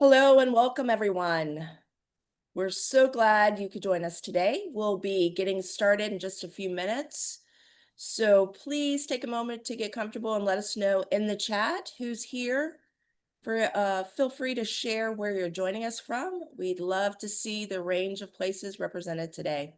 Hello and welcome, everyone. We're so glad you could join us today. We'll be getting started in just a few minutes. So please take a moment to get comfortable and let us know in the chat who's here. Feel free to share where you're joining us from. We'd love to see the range of places represented today.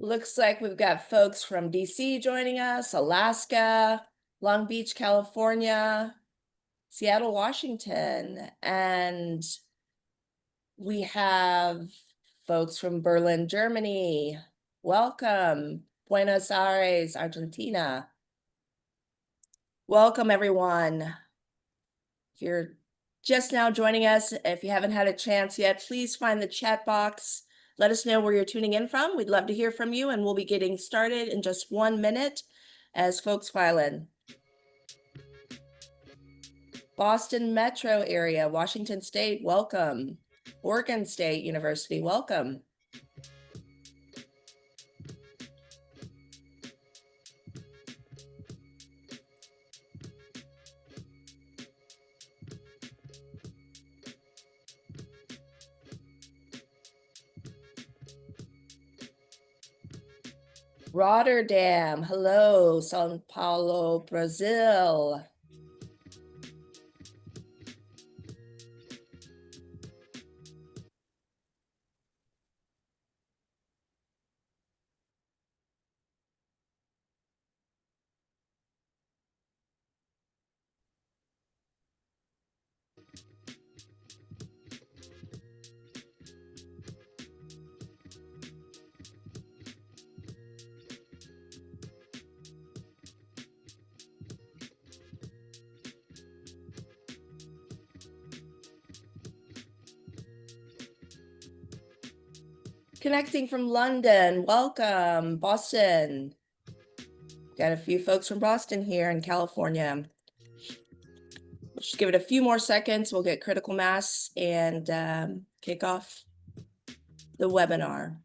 Looks like we've got folks from DC joining us, Alaska, Long Beach, California, Seattle, Washington, and we have folks from Berlin, Germany. Welcome. Buenos Aires, Argentina. Welcome, everyone. If you're just now joining us, if you haven't had a chance yet, please find the chat box. Let us know where you're tuning in from. We'd love to hear from you, and we'll be getting started in just 1 minute as folks file in. Boston metro area, Washington State, welcome. Oregon State University, welcome. Rotterdam, hello, São Paulo, Brazil. Connecting from London, welcome, Boston. Got a few folks from Boston here in California. Let's just give it a few more seconds. We'll get critical mass and kick off the webinar.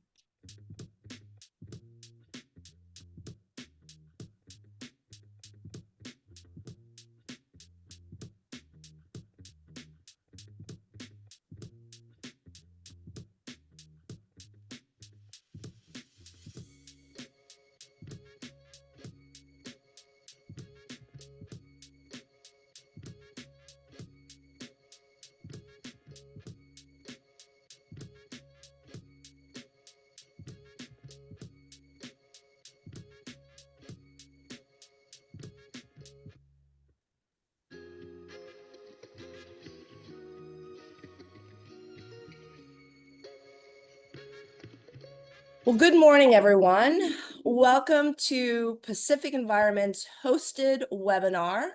Well, good morning, everyone. Welcome to Pacific Environment's hosted webinar.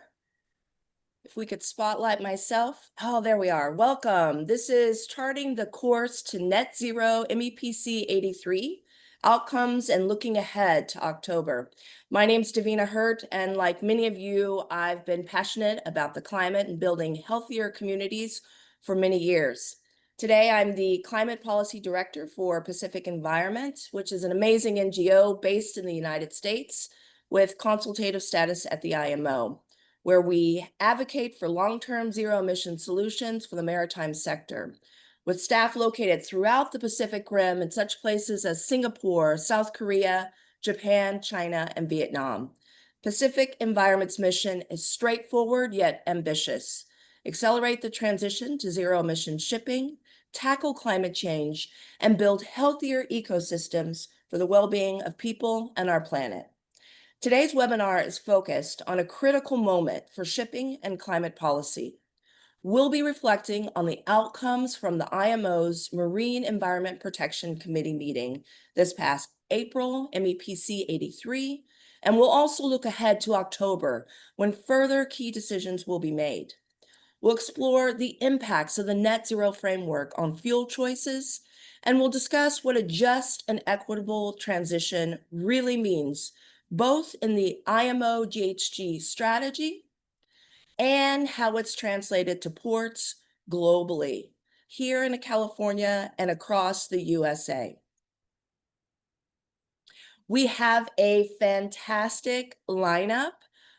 If we could spotlight myself. Oh, there we are. Welcome. This is Charting the Course to Net Zero MEPC 83, Outcomes and Looking Ahead to October. My name's Davina Hurt, and like many of you, I've been passionate about the climate and building healthier communities for many years. Today, I'm the Climate Policy Director for Pacific Environment, which is an amazing NGO based in the United States with consultative status at the IMO, where we advocate for long-term zero-emission solutions for the maritime sector, with staff located throughout the Pacific Rim in such places as Singapore, South Korea, Japan, China, and Vietnam. Pacific Environment's mission is straightforward yet ambitious: accelerate the transition to zero-emission shipping, tackle climate change, and build healthier ecosystems for the well-being of people and our planet. Today's webinar is focused on a critical moment for shipping and climate policy. We'll be reflecting on the outcomes from the IMO's Marine Environment Protection Committee meeting this past April, MEPC 83, and we'll also look ahead to October when further key decisions will be made. We'll explore the impacts of the net zero framework on fuel choices, and we'll discuss what a just and equitable transition really means, both in the IMO GHG strategy and how it's translated to ports globally, here in California and across the USA. We have a fantastic lineup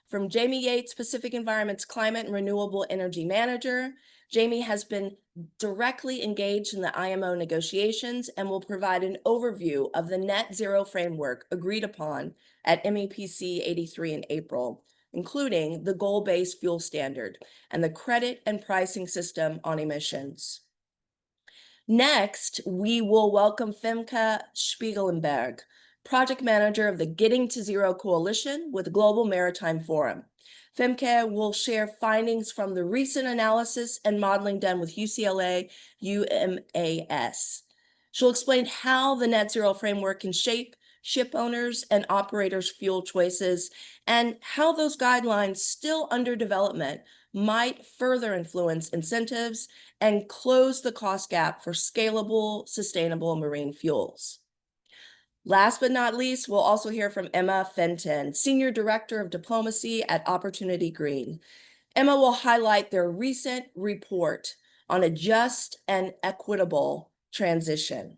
from Jamie Yates, Pacific Environment's Climate and Renewable Energy Manager. Jamie has been directly engaged in the IMO negotiations and will provide an overview of the net zero framework agreed upon at MEPC 83 in April, including the goal-based fuel standard and the credit and pricing system on emissions. Next, we will welcome Femke Spiegelenberg, Project Manager of the Getting to Zero Coalition with Global Maritime Forum. Femke will share findings from the recent analysis and modeling done with UCLA UMAS. She'll explain how the net zero framework can shape ship owners and operators' fuel choices and how those guidelines still under development might further influence incentives and close the cost gap for scalable, sustainable marine fuels. Last but not least, we'll also hear from Emma Fenton, Senior Director of Diplomacy at Opportunity Green. Emma will highlight their recent report on a just and equitable transition.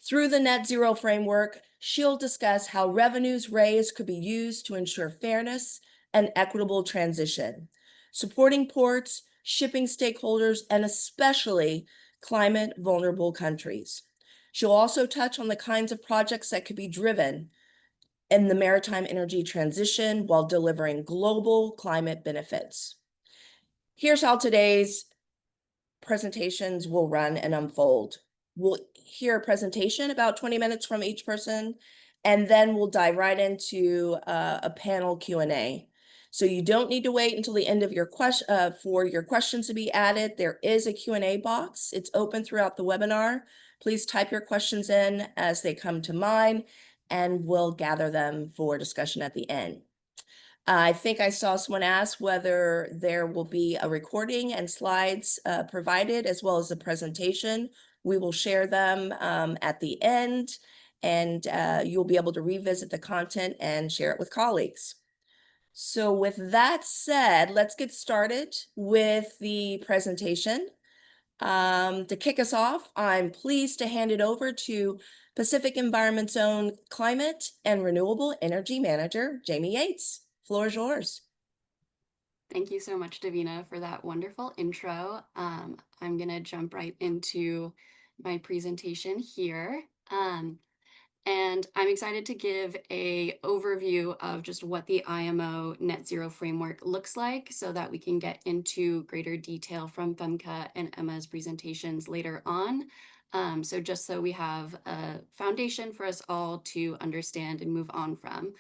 Through the net zero framework, she'll discuss how revenues raised could be used to ensure fairness and equitable transition, supporting ports, shipping stakeholders, and especially climate vulnerable countries. She'll also touch on the kinds of projects that could be driven in the maritime energy transition while delivering global climate benefits. Here's how today's presentations will run and unfold. We'll hear a presentation about 20 minutes from each person, and then we'll dive right into a panel Q&A. So you don't need to wait until the end of your for your questions to be added. There is a Q&A box. It's open throughout the webinar. Please type your questions in as they come to mind, and we'll gather them for discussion at the end. I think I saw someone ask whether there will be a recording and slides provided, as well as a presentation. We will share them at the end, and you'll be able to revisit the content and share it with colleagues. So with that said, let's get started with the presentation. To kick us off, I'm pleased to hand it over to Pacific Environment's own Climate and Renewable Energy Manager, Jamie Yates. Floor is yours. Thank you so much, Davina, for that wonderful intro. I'm going to jump right into my presentation here. And I'm excited to give an overview of just what the IMO net zero framework looks like so that we can get into greater detail from Femke and Emma's presentations later on. So just so we have a foundation for us all to understand and move on from.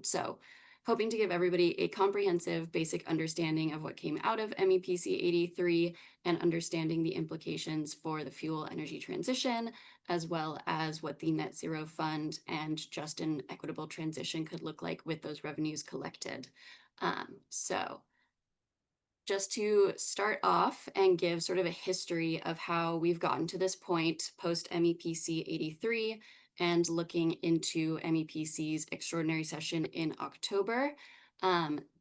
So hoping to give everybody a comprehensive basic understanding of what came out of MEPC 83 and understanding the implications for the fuel energy transition, as well as what the net zero fund and just an equitable transition could look like with those revenues collected. So just to start off and give sort of a history of how we've gotten to this point post MEPC 83 and looking into MEPC's extraordinary session in October.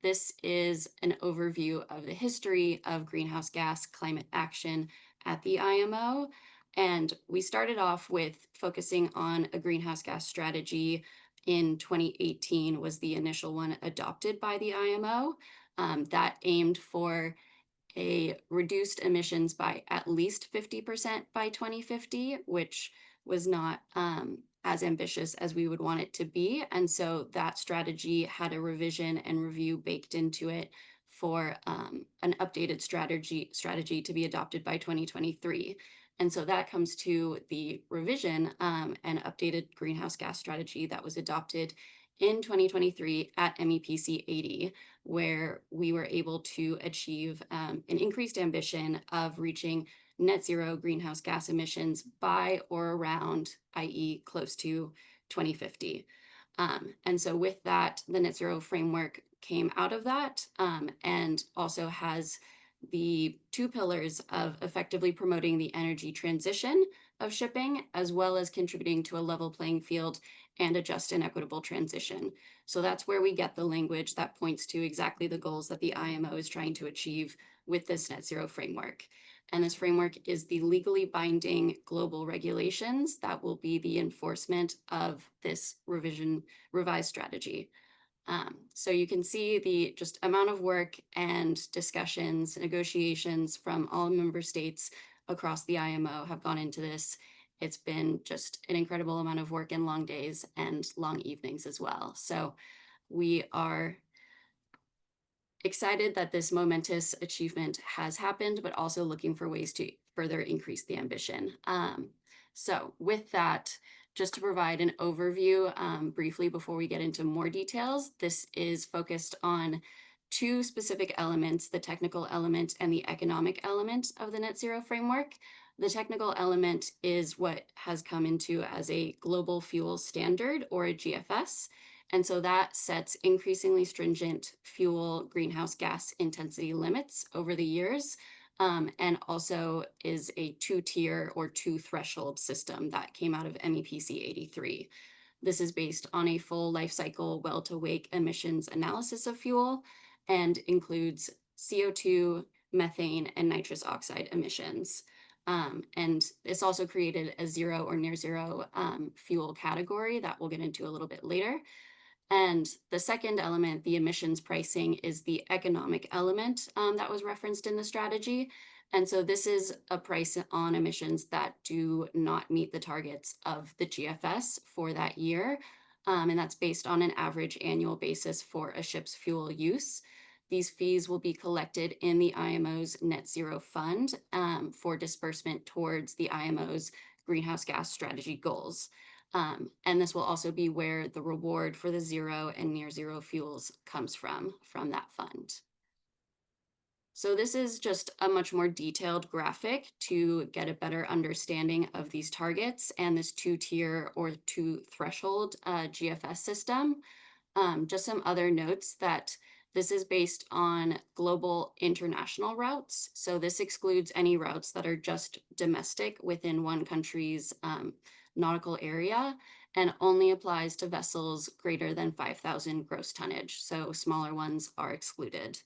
This is an overview of the history of greenhouse gas climate action at the IMO. And we started off with focusing on a greenhouse gas strategy in 2018 was the initial one adopted by the IMO that aimed for a reduced emissions by at least 50% by 2050, which was not as ambitious as we would want it to be. And so that strategy had a revision and review baked into it for an updated strategy to be adopted by 2023. And so that comes to the revision and updated greenhouse gas strategy that was adopted in 2023 at MEPC 80, where we were able to achieve an increased ambition of reaching net zero greenhouse gas emissions by or around, i.e., close to 2050. And so with that, the net zero framework came out of that and also has the two pillars of effectively promoting the energy transition of shipping, as well as contributing to a level playing field and a just and equitable transition. So that's where we get the language that points to exactly the goals that the IMO is trying to achieve with this net zero framework. And this framework is the legally binding global regulations that will be the enforcement of this revised strategy. So you can see the just amount of work and discussions, negotiations from all member states across the IMO have gone into this. It's been just an incredible amount of work and long days and long evenings as well. So we are excited that this momentous achievement has happened, but also looking for ways to further increase the ambition. So with that, just to provide an overview briefly before we get into more details, this is focused on two specific elements, the technical element and the economic element of the net zero framework. The technical element is what has come into as a global fuel standard, or a GFS. And so that sets increasingly stringent fuel greenhouse gas intensity limits over the years, and also is a two-tier or two-threshold system that came out of MEPC 83. This is based on a full life cycle well-to-wake emissions analysis of fuel and includes CO2, methane, and nitrous oxide emissions. And it's also created a zero or near zero fuel category that we'll get into a little bit later. And the second element, the emissions pricing, is the economic element that was referenced in the strategy. And so this is a price on emissions that do not meet the targets of the GFS for that year. And that's based on an average annual basis for a ship's fuel use. These fees will be collected in the IMO's Net Zero Fund for disbursement towards the IMO's greenhouse gas strategy goals. And this will also be where the reward for the zero and near zero fuels comes from that fund. So this is just a much more detailed graphic to get a better understanding of these targets and this two-tier or two-threshold GFS system. Just some other notes that this is based on global international routes. So this excludes any routes that are just domestic within one country's nautical area, and only applies to vessels greater than 5,000 gross tonnage. So smaller ones are excluded.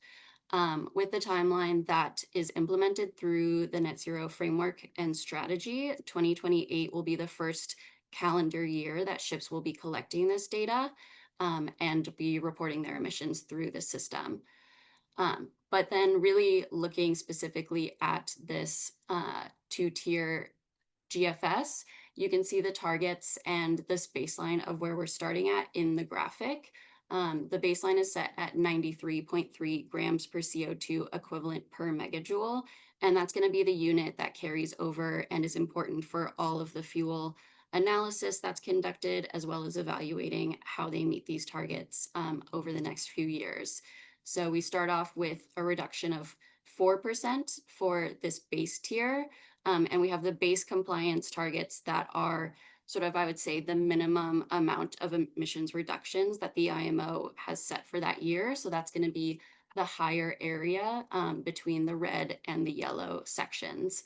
With the timeline that is implemented through the net zero framework and strategy, 2028 will be the first calendar year that ships will be collecting this data and be reporting their emissions through the system. But then really looking specifically at this two-tier GFS, you can see the targets and this baseline of where we're starting at in the graphic. The baseline is set at 93.3 grams per CO2 equivalent per megajoule, and that's going to be the unit that carries over and is important for all of the fuel analysis that's conducted, as well as evaluating how they meet these targets over the next few years. So we start off with a reduction of 4% for this base tier, and we have the base compliance targets that are sort of, I would say, the minimum amount of emissions reductions that the IMO has set for that year. So that's going to be the higher area between the red and the yellow sections.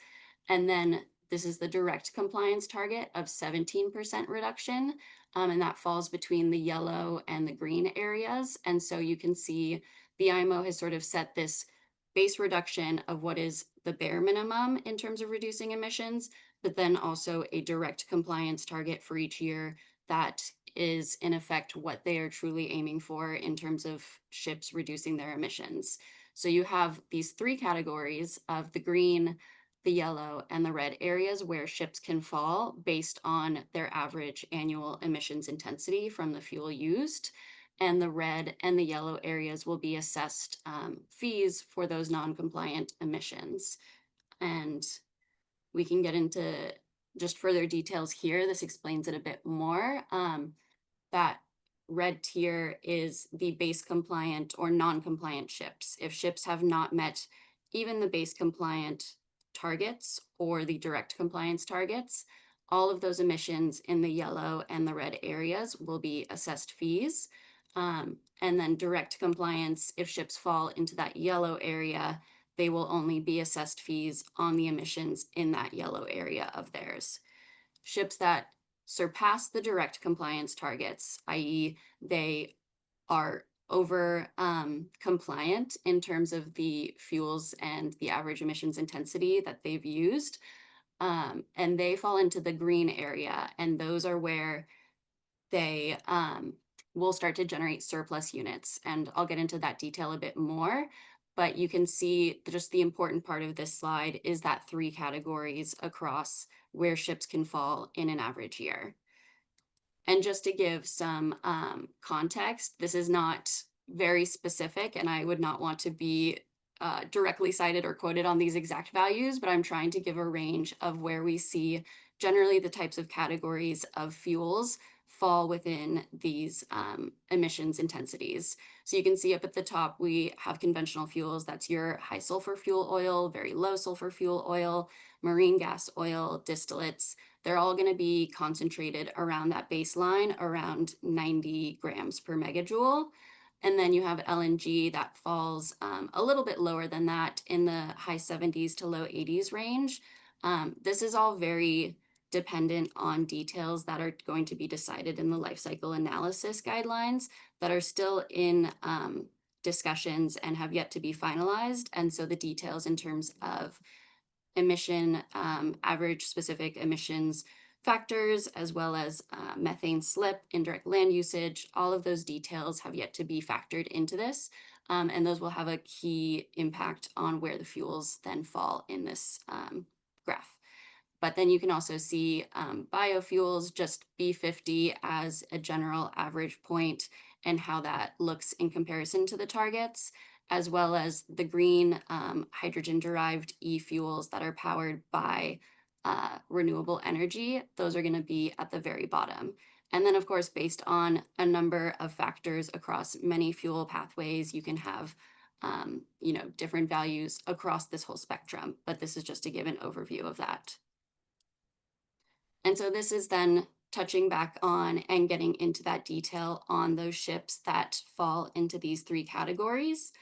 And then this is the direct compliance target of 17% reduction, and that falls between the yellow and the green areas. And so you can see the IMO has sort of set this base reduction of what is the bare minimum in terms of reducing emissions, but then also a direct compliance target for each year that is in effect what they are truly aiming for in terms of ships reducing their emissions. So you have these three categories of the green, the yellow, and the red areas where ships can fall based on their average annual emissions intensity from the fuel used. and the red and the yellow areas will be assessed fees for those non-compliant emissions. And we can get into just further details here. This explains it a bit more. That red tier is the base compliant or non-compliant ships. If ships have not met even the base compliant targets or the direct compliance targets, all of those emissions in the yellow and the red areas will be assessed fees. And then direct compliance, if ships fall into that yellow area, they will only be assessed fees on the emissions in that yellow area of theirs. Ships that surpass the direct compliance targets, i.e., they are over compliant in terms of the fuels and the average emissions intensity that they've used, and they fall into the green area, and those are where they will start to generate surplus units. And I'll get into that detail a bit more. But you can see just the important part of this slide is that 3 categories across where ships can fall in an average year. And just to give some context, this is not very specific, and I would not want to be directly cited or quoted on these exact values, but I'm trying to give a range of where we see generally the types of categories of fuels fall within these emissions intensities. So you can see up at the top, we have conventional fuels. That's your high sulfur fuel oil, very low sulfur fuel oil, marine gas oil, distillates. They're all going to be concentrated around that baseline, around 90 grams per megajoule. And then you have LNG that falls a little bit lower than that in the high 70s to low 80s range. This is all very dependent on details that are going to be decided in the life cycle analysis guidelines that are still in discussions and have yet to be finalized. And so the details in terms of emission, average specific emissions factors, as well as methane slip, indirect land usage, all of those details have yet to be factored into this. And those will have a key impact on where the fuels then fall in this graph. But then you can also see biofuels, just B50 as a general average point and how that looks in comparison to the targets, as well as the green hydrogen-derived e-fuels that are powered by renewable energy. Those are going to be at the very bottom. And then, of course, based on a number of factors across many fuel pathways, you can have different values across this whole spectrum. But this is just to give an overview of that. And so this is then touching back on and getting into that detail on those ships that fall into these 3 categories.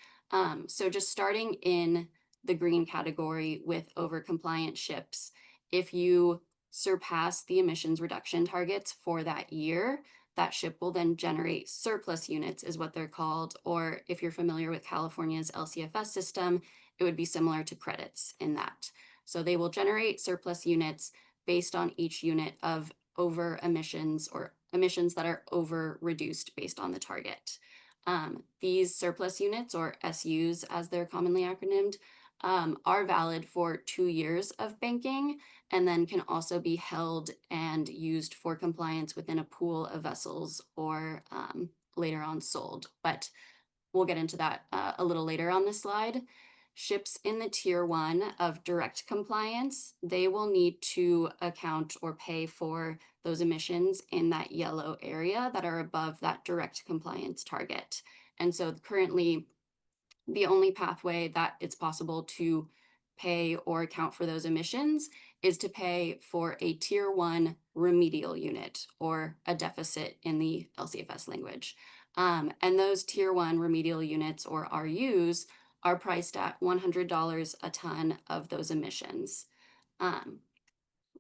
So just starting in the green category with over-compliant ships, if you surpass the emissions reduction targets for that year, that ship will then generate surplus units, is what they're called. Or if you're familiar with California's LCFS system, it would be similar to credits in that. So they will generate surplus units based on each unit of over emissions or emissions that are over reduced based on the target. These surplus units, or SUs as they're commonly acronymed, are valid for 2 years of banking and then can also be held and used for compliance within a pool of vessels or later on sold. But we'll get into that a little later on this slide. Ships in the tier 1 of direct compliance, they will need to account or pay for those emissions in that yellow area that are above that direct compliance target. And so currently, the only pathway that it's possible to pay or account for those emissions is to pay for a tier 1 remedial unit, or a deficit in the LCFS language. And those tier 1 remedial units, or RUs, are priced at $100 a ton of those emissions.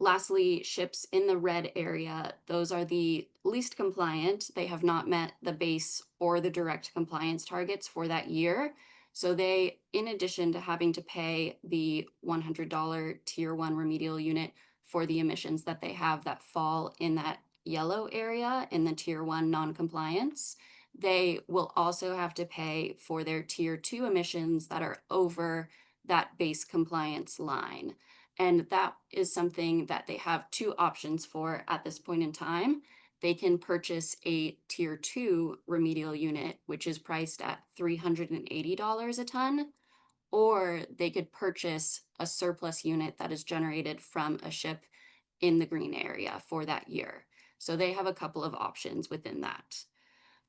Lastly, ships in the red area, those are the least compliant. They have not met the base or the direct compliance targets for that year. So they, in addition to having to pay the $100 tier 1 remedial unit for the emissions that they have that fall in that yellow area in the tier 1 non-compliance, they will also have to pay for their tier 2 emissions that are over that base compliance line. And that is something that they have 2 options for at this point in time. they can purchase a tier 2 remedial unit, which is priced at $380 a ton, or they could purchase a surplus unit that is generated from a ship in the green area for that year. So they have a couple of options within that.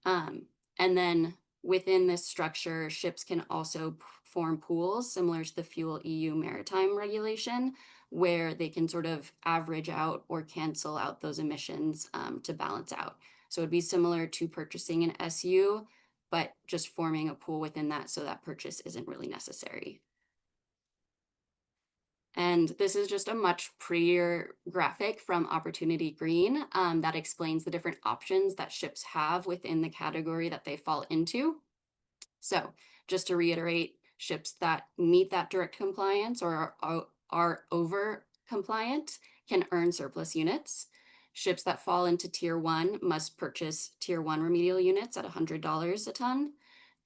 And then within this structure, ships can also form pools similar to the Fuel EU maritime regulation, where they can sort of average out or cancel out those emissions to balance out. So it'd be similar to purchasing an SU, but just forming a pool within that so that purchase isn't really necessary. And this is just a much prettier graphic from Opportunity Green that explains the different options that ships have within the category that they fall into. So just to reiterate, ships that meet that direct compliance or are over compliant can earn surplus units. Ships that fall into tier 1 must purchase tier 1 remedial units at $100 a ton.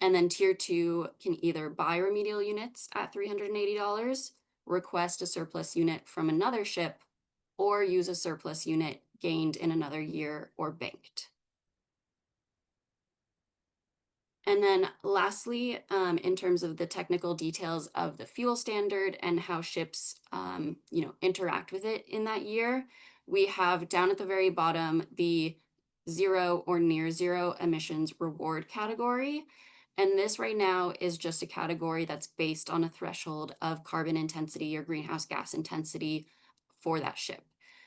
And then tier 2 can either buy remedial units at $380, request a surplus unit from another ship, or use a surplus unit gained in another year or banked. And then lastly, in terms of the technical details of the fuel standard and how ships interact with it in that year, we have down at the very bottom the zero or near zero emissions reward category. And this right now is just a category that's based on a threshold of carbon intensity or greenhouse gas intensity for that ship.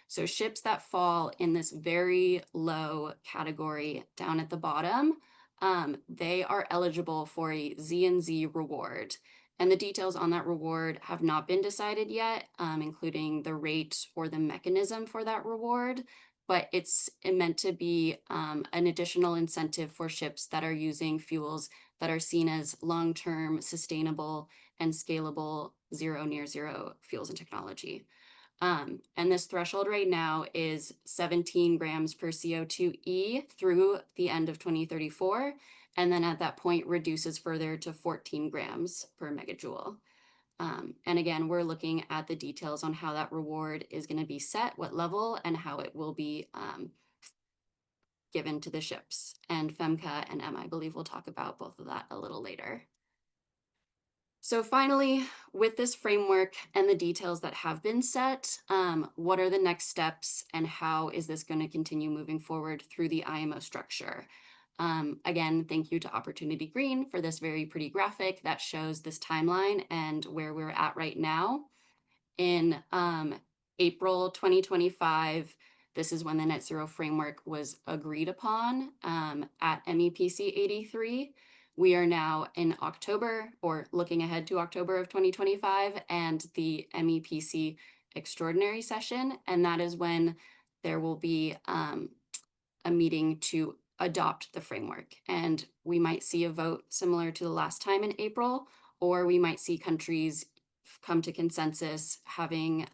So ships that fall in this very low category down at the bottom, they are eligible for a Z&Z reward. And the details on that reward have not been decided yet, including the rate or the mechanism for that reward, but it's meant to be an additional incentive for ships that are using fuels that are seen as long-term, sustainable, and scalable zero near zero fuels and technology. And this threshold right now is 17 grams per CO2e through the end of 2034. And then at that point reduces further to 14 grams per megajoule. And again, we're looking at the details on how that reward is going to be set, what level, and how it will be given to the ships. And Femke and Emma, I believe, will talk about both of that a little later. So finally, with this framework and the details that have been set, what are the next steps and how is this going to continue moving forward through the IMO structure? Again, thank you to Opportunity Green for this very pretty graphic that shows this timeline and where we're at right now. In April 2025, this is when the net zero framework was agreed upon at MEPC 83. We are now in October, or looking ahead to October of 2025, and the MEPC extraordinary session, and that is when there will be a meeting to adopt the framework. And we might see a vote similar to the last time in April, or we might see countries come to consensus, having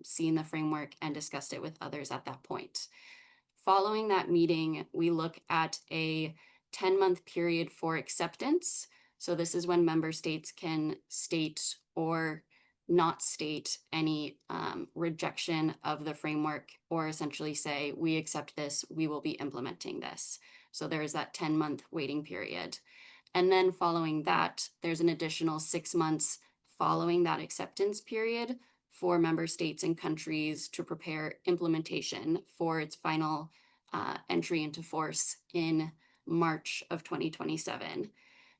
seen the framework and discussed it with others at that point. Following that meeting, we look at a 10-month period for acceptance. So this is when member states can state or not state any rejection of the framework, or essentially say, we accept this, we will be implementing this. So there is that 10-month waiting period. And then following that, there's an additional 6 months following that acceptance period for member states and countries to prepare implementation for its final entry into force in March of 2027.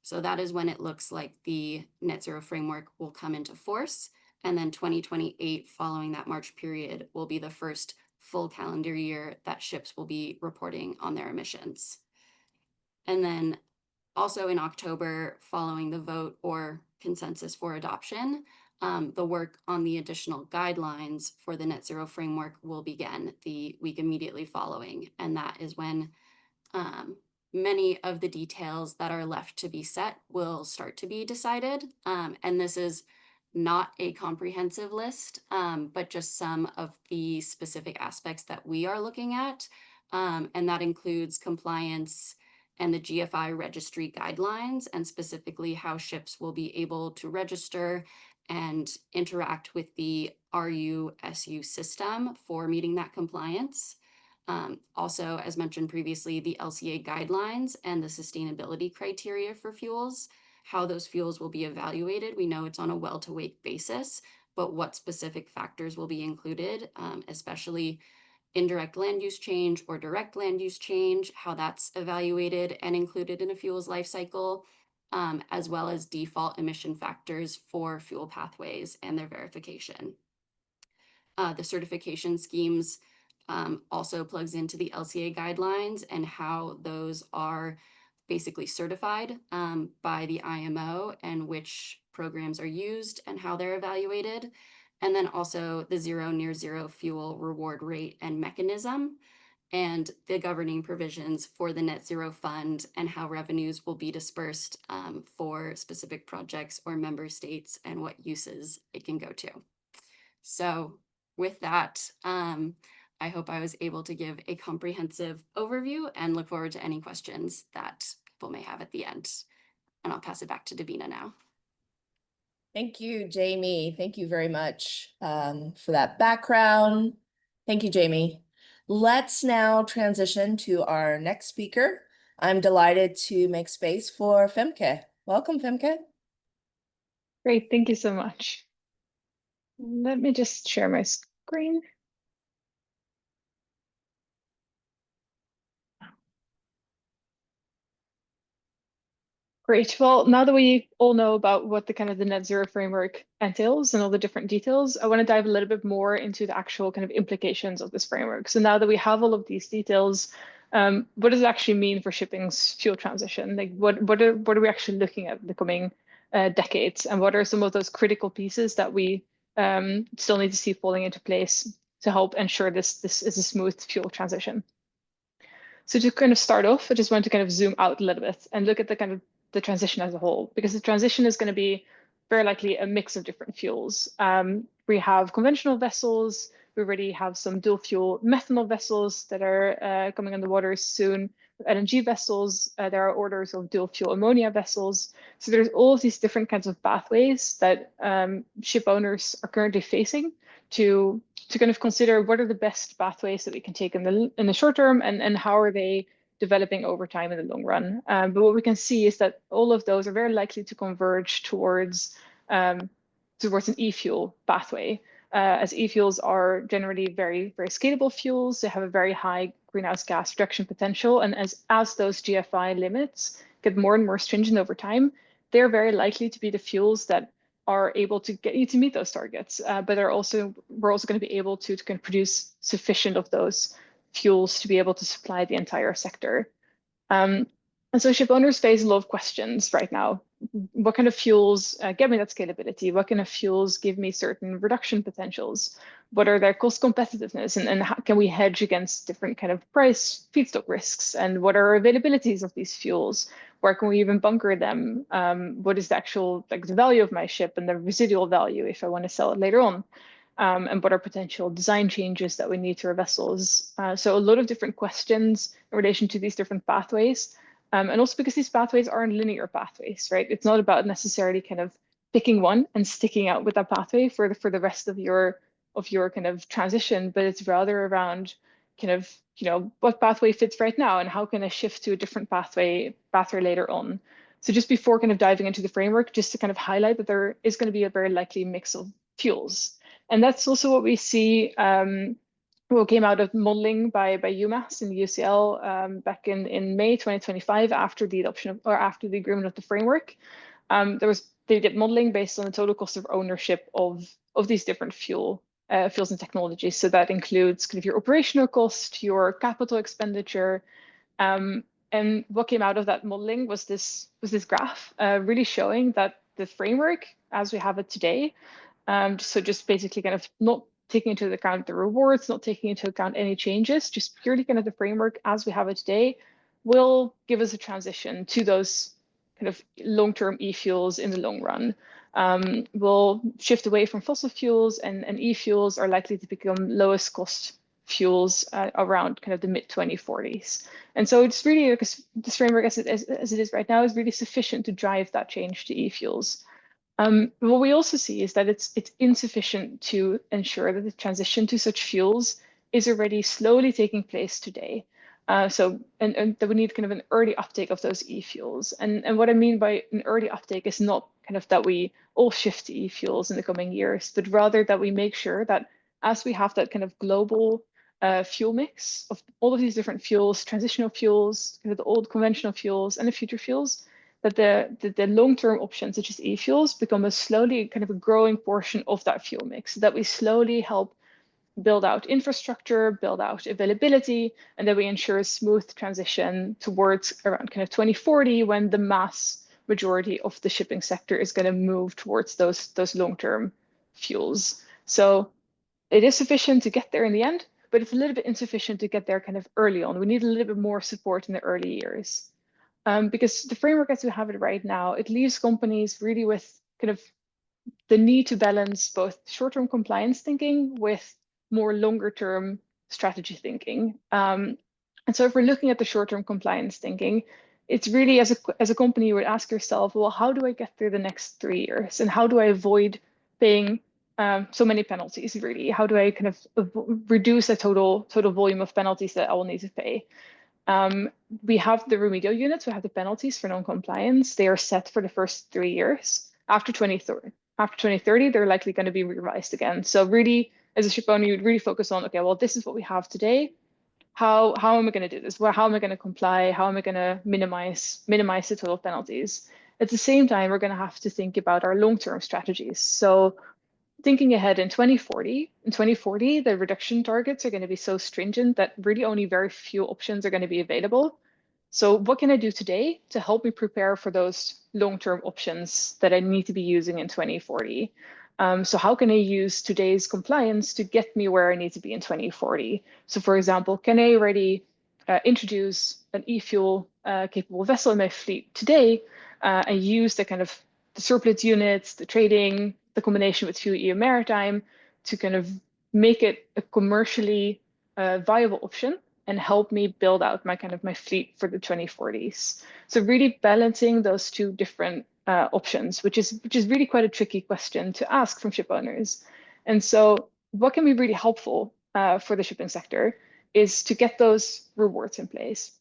So that is when it looks like the net zero framework will come into force. And then 2028, following that March period, will be the first full calendar year that ships will be reporting on their emissions. And then also in October, following the vote or consensus for adoption, the work on the additional guidelines for the net zero framework will begin the week immediately following. And that is when many of the details that are left to be set will start to be decided. And this is not a comprehensive list, but just some of the specific aspects that we are looking at. And that includes compliance and the GFI registry guidelines, and specifically how ships will be able to register and interact with the RUSU system for meeting that compliance. Also, as mentioned previously, the LCA guidelines and the sustainability criteria for fuels, how those fuels will be evaluated. We know it's on a well-to-wake basis, but what specific factors will be included, especially indirect land use change or direct land use change, how that's evaluated and included in a fuel's life cycle, as well as default emission factors for fuel pathways and their verification. The certification schemes also plugs into the LCA guidelines and how those are basically certified by the IMO and which programs are used and how they're evaluated. And then also the zero near zero fuel reward rate and mechanism and the governing provisions for the net zero fund and how revenues will be dispersed for specific projects or member states and what uses it can go to. So with that, I hope I was able to give a comprehensive overview and look forward to any questions that people may have at the end. And I'll pass it back to Davina now. Thank you, Jamie. Thank you very much for that background. Thank you, Jamie. Let's now transition to our next speaker. I'm delighted to make space for Femke. Welcome, Femke. Great, thank you so much. Let me just share my screen. Great. Well, now that we all know about what the kind of the net zero framework entails and all the different details, I want to dive a little bit more into the actual kind of implications of this framework. So now that we have all of these details, what does it actually mean for shipping's fuel transition? Like what are we actually looking at in the coming decades, and what are some of those critical pieces that we still need to see falling into place to help ensure this is a smooth fuel transition? So to kind of start off, I just want to kind of zoom out a little bit and look at the kind of the transition as a whole, because the transition is going to be very likely a mix of different fuels. We have conventional vessels. We already have some dual fuel methanol vessels that are coming on the water soon. LNG vessels, there are orders of dual fuel ammonia vessels. So there's all of these different kinds of pathways that ship owners are currently facing to kind of consider what are the best pathways that we can take in the short term, and how are they developing over time in the long run. But what we can see is that all of those are very likely to converge towards an e-fuel pathway, as e-fuels are generally very, very scalable fuels. They have a very high greenhouse gas reduction potential. And as those GFI limits get more and more stringent over time, they're very likely to be the fuels that are able to get you to meet those targets. But we're also going to be able to kind of produce sufficient of those fuels to be able to supply the entire sector. And so ship owners face a lot of questions right now. What kind of fuels get me that scalability? What kind of fuels give me certain reduction potentials? What are their cost competitiveness? And how can we hedge against different kind of price feedstock risks? And what are availabilities of these fuels? Where can we even bunker them? What is the actual the value of my ship and the residual value if I want to sell it later on? And what are potential design changes that we need to our vessels? So a lot of different questions in relation to these different pathways. And also because these pathways aren't linear pathways, right? It's not about necessarily kind of picking one and sticking out with that pathway for the rest of your kind of transition, but it's rather around kind of, what pathway fits right now and how can I shift to a different pathway later on. So just before kind of diving into the framework, just to kind of highlight that there is going to be a very likely mix of fuels. And that's also what we see what came out of modeling by UMass and the UCL back in May 2025 after the adoption of, or after the agreement of the framework. They did modeling based on the total cost of ownership of these different fuels and technologies. So that includes kind of your operational cost, your capital expenditure, and what came out of that modeling was this graph really showing that the framework as we have it today, so just basically kind of not taking into account the rewards, not taking into account any changes, just purely kind of the framework as we have it today will give us a transition to those kind of long-term e-fuels in the long run. We'll shift away from fossil fuels, and e-fuels are likely to become lowest cost fuels around kind of the mid-2040s. And so it's really, because this framework as it is right now is really sufficient to drive that change to e-fuels. What we also see is that it's insufficient to ensure that the transition to such fuels is already slowly taking place today. And that we need kind of an early uptake of those e-fuels. And what I mean by an early uptake is not kind of that we all shift to e-fuels in the coming years, but rather that we make sure that as we have that kind of global fuel mix of all of these different fuels, transitional fuels, kind of the old conventional fuels and the future fuels, that the long-term options such as e-fuels become a slowly kind of a growing portion of that fuel mix, that we slowly help build out infrastructure, build out availability, and that we ensure a smooth transition towards around kind of 2040 when the mass majority of the shipping sector is going to move towards those long-term fuels. So it is sufficient to get there in the end, but it's a little bit insufficient to get there kind of early on. We need a little bit more support in the early years. Because the framework as we have it right now, it leaves companies really with kind of the need to balance both short-term compliance thinking with more longer-term strategy thinking. And so if we're looking at the short-term compliance thinking, it's really as a company, you would ask yourself, well, how do I get through the next 3 years? And how do I avoid paying so many penalties, really? How do I kind of reduce the total volume of penalties that I will need to pay? We have the remedial units, we have the penalties for non-compliance. They are set for the first 3 years. After 2030, they're likely going to be revised again. So really, as a ship owner, you would really focus on, okay, well, this is what we have today. How am I going to do this? Well, how am I going to comply? How am I going to minimize the total penalties? At the same time, we're going to have to think about our long-term strategies. So thinking ahead in 2040, the reduction targets are going to be so stringent that really only very few options are going to be available. So what can I do today to help me prepare for those long-term options that I need to be using in 2040? So how can I use today's compliance to get me where I need to be in 2040? So for example, can I already introduce an e-fuel capable vessel in my fleet today and use the kind of the surplus units, the trading, the combination with FuelEU Maritime to kind of make it a commercially viable option and help me build out my fleet for the 2040s. So really balancing those two different options, which is really quite a tricky question to ask from ship owners. And so what can be really helpful for the shipping sector is to get those rewards in place,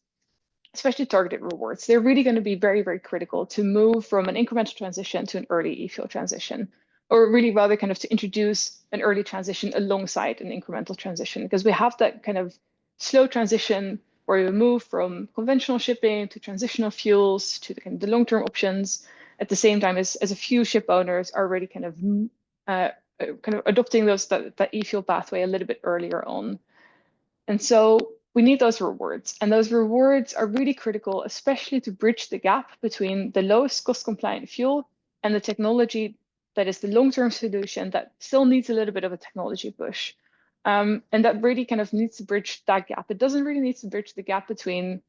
especially targeted rewards. They're really going to be very, very critical to move from an incremental transition to an early e-fuel transition, or really rather kind of to introduce an early transition alongside an incremental transition, because we have that kind of slow transition where we move from conventional shipping to transitional fuels to the kind of the long-term options at the same time as a few ship owners are already kind of adopting that e-fuel pathway a little bit earlier on. And so we need those rewards, and those rewards are really critical, especially to bridge the gap between the lowest cost compliant fuel and the technology that is the long-term solution that still needs a little bit of a technology push. And that really kind of needs to bridge that gap. It doesn't really need to bridge the gap between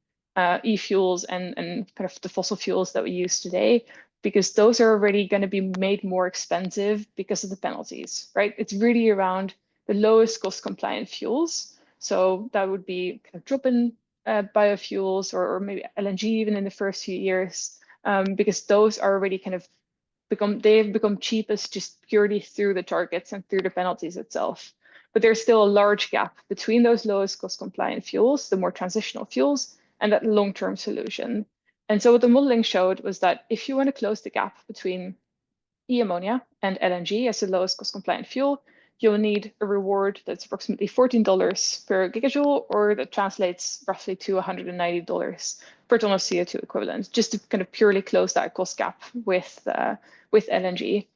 e-fuels and kind of the fossil fuels that we use today, because those are already going to be made more expensive because of the penalties, right? It's really around the lowest cost compliant fuels. So that would be kind of drop-in biofuels or maybe LNG even in the first few years, because those are already kind of they've become cheapest just purely through the targets and through the penalties itself. But there's still a large gap between those lowest cost compliant fuels, the more transitional fuels, and that long-term solution. And so what the modeling showed was that if you want to close the gap between e-ammonia and LNG as the lowest cost compliant fuel, you'll need a reward that's approximately $14 per gigajoule, or that translates roughly to $190 per ton of CO2 equivalent, just to kind of purely close that cost gap with LNG.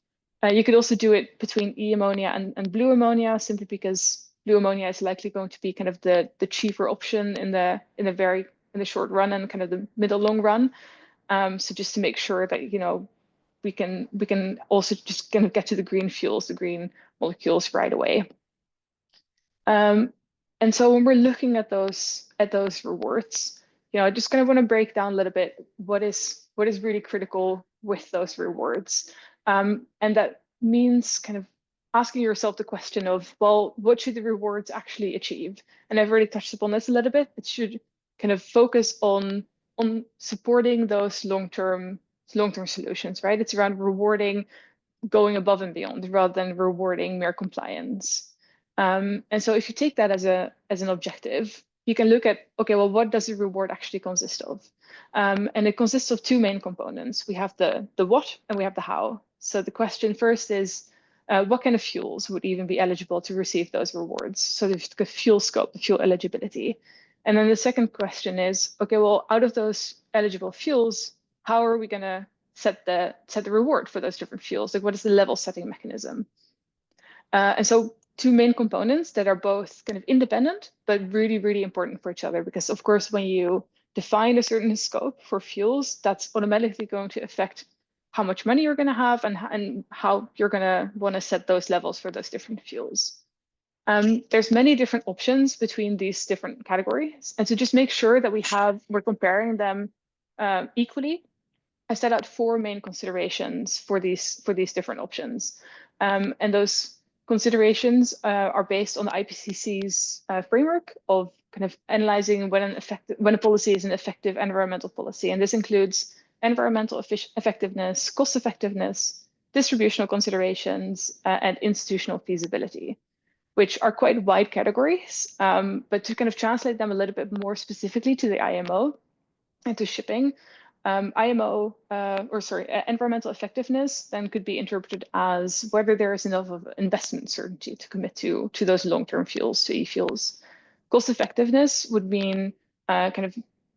You could also do it between e-ammonia and blue ammonia, simply because blue ammonia is likely going to be kind of the cheaper option in the short run and kind of the middle long run. So just to make sure that we can also just kind of get to the green fuels, the green molecules right away. And so when we're looking at those rewards, I just kind of want to break down a little bit what is really critical with those rewards. And that means kind of asking yourself the question of, well, what should the rewards actually achieve? And I've already touched upon this a little bit. It should kind of focus on supporting those long-term solutions, right? It's around rewarding going above and beyond rather than rewarding mere compliance. And so if you take that as an objective, you can look at, okay, well, what does the reward actually consist of? And it consists of two main components. We have the what and we have the how. So the question first is, what kind of fuels would even be eligible to receive those rewards? So the fuel scope, the fuel eligibility. And then the second question is, okay, well, out of those eligible fuels, how are we going to set the reward for those different fuels? Like, what is the level setting mechanism? And so two main components that are both kind of independent, but really, really important for each other. Because of course, when you define a certain scope for fuels, that's automatically going to affect how much money you're going to have and how you're going to want to set those levels for those different fuels. There's many different options between these different categories. And to just make sure that we're comparing them equally, I set out four main considerations for these different options. And those considerations are based on the IPCC's framework of kind of analyzing when a policy is an effective environmental policy. And this includes environmental effectiveness, cost effectiveness, distributional considerations, and institutional feasibility, which are quite wide categories. But to kind of translate them a little bit more specifically to the IMO and to shipping, environmental effectiveness then could be interpreted as whether there is enough of investment certainty to commit to those long-term fuels, to e-fuels. Cost effectiveness would mean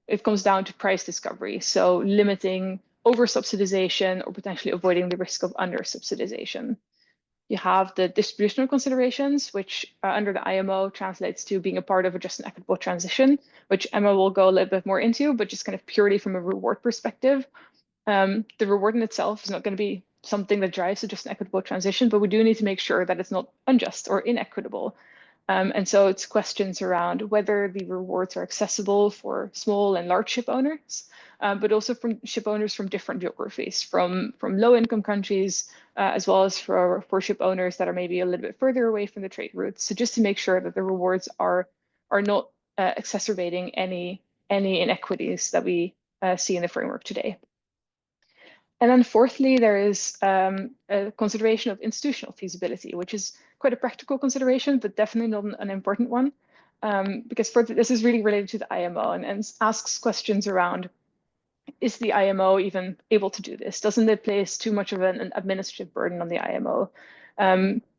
it comes down to price discovery, so limiting over-subsidization or potentially avoiding the risk of under-subsidization. You have the distributional considerations, which under the IMO translates to being a part of a just and equitable transition, which Emma will go a little bit more into, but just kind of purely from a reward perspective. The reward in itself is not going to be something that drives a just and equitable transition, but we do need to make sure that it's not unjust or inequitable. And so it's questions around whether the rewards are accessible for small and large ship owners, but also from ship owners from different geographies, from low-income countries, as well as for ship owners that are maybe a little bit further away from the trade routes. So just to make sure that the rewards are not exacerbating any inequities that we see in the framework today. And then fourthly, there is a consideration of institutional feasibility, which is quite a practical consideration, but definitely not an unimportant one, because this is really related to the IMO and asks questions around, is the IMO even able to do this? Doesn't it place too much of an administrative burden on the IMO?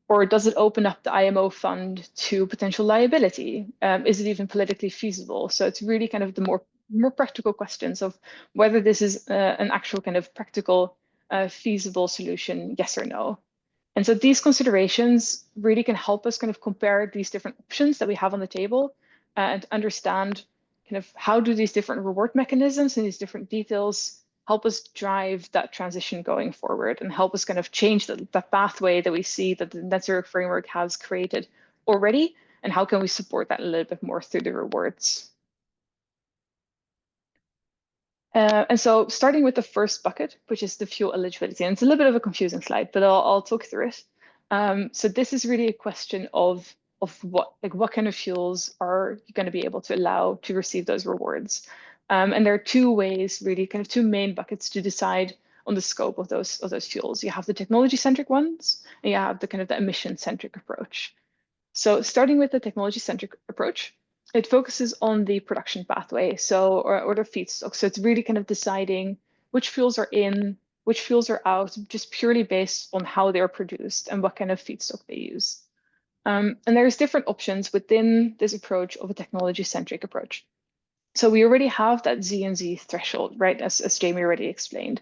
Or does it open up the IMO fund to potential liability? Is it even politically feasible? So it's really kind of the more practical questions of whether this is an actual kind of practical, feasible solution, yes or no. And so these considerations really can help us kind of compare these different options that we have on the table and understand kind of how do these different reward mechanisms and these different details help us drive that transition going forward and help us kind of change that pathway that we see that the net zero framework has created already, and how can we support that a little bit more through the rewards. And so starting with the first bucket, which is the fuel eligibility, and it's a little bit of a confusing slide, but I'll talk through it. So this is really a question of what kind of fuels are you going to be able to allow to receive those rewards. And there are two ways, really, kind of two main buckets to decide on the scope of those fuels. You have the technology-centric ones, and you have the kind of the emission-centric approach. So starting with the technology-centric approach, it focuses on the production pathway, or the feedstock. So it's really kind of deciding which fuels are in, which fuels are out, just purely based on how they're produced and what kind of feedstock they use. And there's different options within this approach of a technology-centric approach. So we already have that Z&Z threshold, right, as Jamie already explained.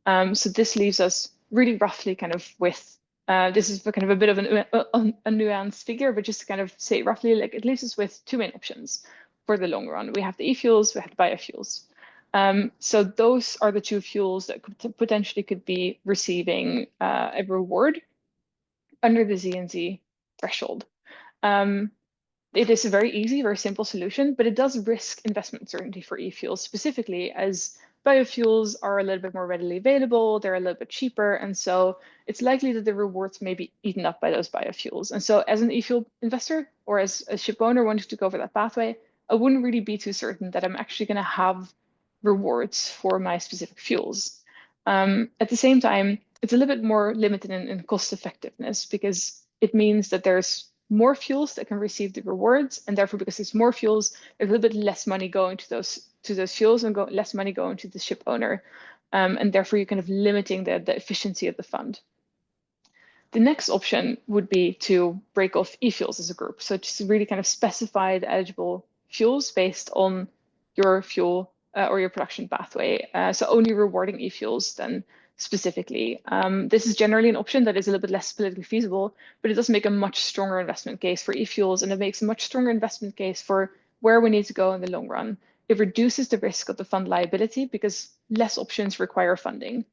So this leaves us really roughly kind of with, this is kind of a bit of a nuanced figure, but just to kind of say roughly, like it leaves us with two main options for the long run. We have the e-fuels, we have the biofuels. So those are the two fuels that potentially could be receiving a reward under the Z&Z threshold. It is a very easy, very simple solution, but it does risk investment certainty for e-fuels, specifically as biofuels are a little bit more readily available, they're a little bit cheaper, and so it's likely that the rewards may be eaten up by those biofuels. And so as an e-fuel investor or as a ship owner wanting to go over that pathway, I wouldn't really be too certain that I'm actually going to have rewards for my specific fuels. At the same time, it's a little bit more limited in cost effectiveness because it means that there's more fuels that can receive the rewards, and therefore because there's more fuels, there's a little bit less money going to those fuels and less money going to the ship owner, and therefore you're kind of limiting the efficiency of the fund. The next option would be to break off e-fuels as a group. So just really kind of specify the eligible fuels based on your fuel or your production pathway. So only rewarding e-fuels then specifically. This is generally an option that is a little bit less politically feasible, but it does make a much stronger investment case for e-fuels, and it makes a much stronger investment case for where we need to go in the long run. It reduces the risk of the fund liability because less options require funding.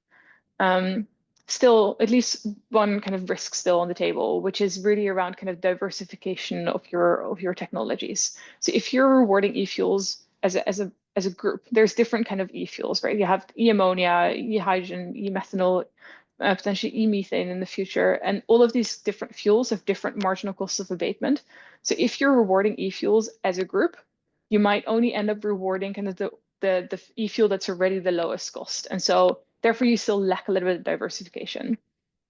Still, at least one kind of risk still on the table, which is really around kind of diversification of your technologies. So if you're rewarding e-fuels as a group, there's different kind of e-fuels, right? You have e-ammonia, e-hydrogen, e-methanol, potentially e-methane in the future, and all of these different fuels have different marginal costs of abatement. So if you're rewarding e-fuels as a group, you might only end up rewarding kind of the e-fuel that's already the lowest cost, and so therefore, you still lack a little bit of diversification.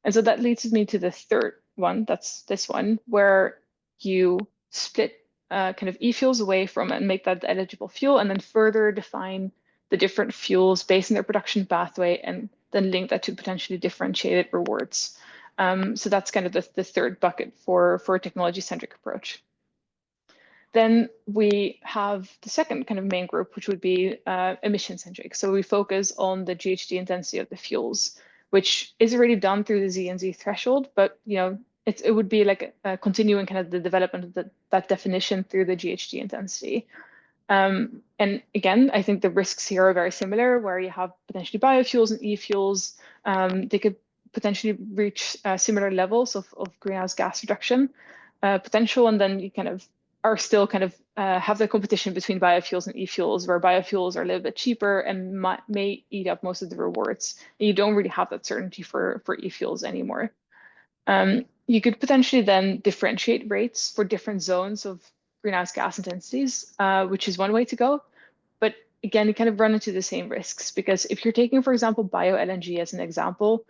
And so that leads me to the third one, that's this one, where you split kind of e-fuels away from it and make that the eligible fuel, and then further define the different fuels based on their production pathway, and then link that to potentially differentiated rewards. So that's kind of the third bucket for a technology-centric approach. Then we have the second kind of main group, which would be emission-centric. So we focus on the GHG intensity of the fuels, which is already done through the Z and Z threshold, but it would be like continuing kind of the development of that definition through the GHG intensity. And again, I think the risks here are very similar, where you have potentially biofuels and e-fuels. They could potentially reach similar levels of greenhouse gas reduction potential, and then you kind of are still kind of have the competition between biofuels and e-fuels, where biofuels are a little bit cheaper and may eat up most of the rewards. And you don't really have that certainty for e-fuels anymore. You could potentially then differentiate rates for different zones of greenhouse gas intensities, which is one way to go. But again, you kind of run into the same risks, because if you're taking, for example, bio-LNG as an example,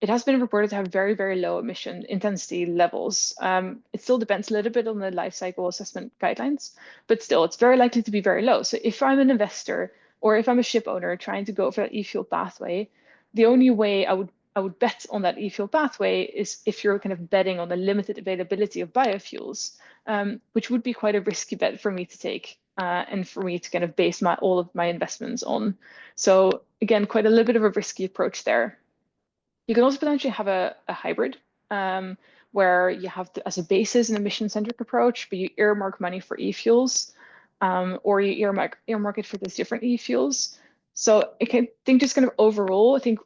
it has been reported to have very, very low emission intensity levels. It still depends a little bit on the life cycle assessment guidelines, but still, it's very likely to be very low. So if I'm an investor or if I'm a ship owner trying to go for that e-fuel pathway, the only way I would bet on that e-fuel pathway is if you're kind of betting on the limited availability of biofuels, which would be quite a risky bet for me to take and for me to kind of base all of my investments on. So again, quite a little bit of a risky approach there. You can also potentially have a hybrid where you have as a basis an emission-centric approach, but you earmark money for e-fuels, or you earmark it for these different e-fuels. So I think just kind of overall, I think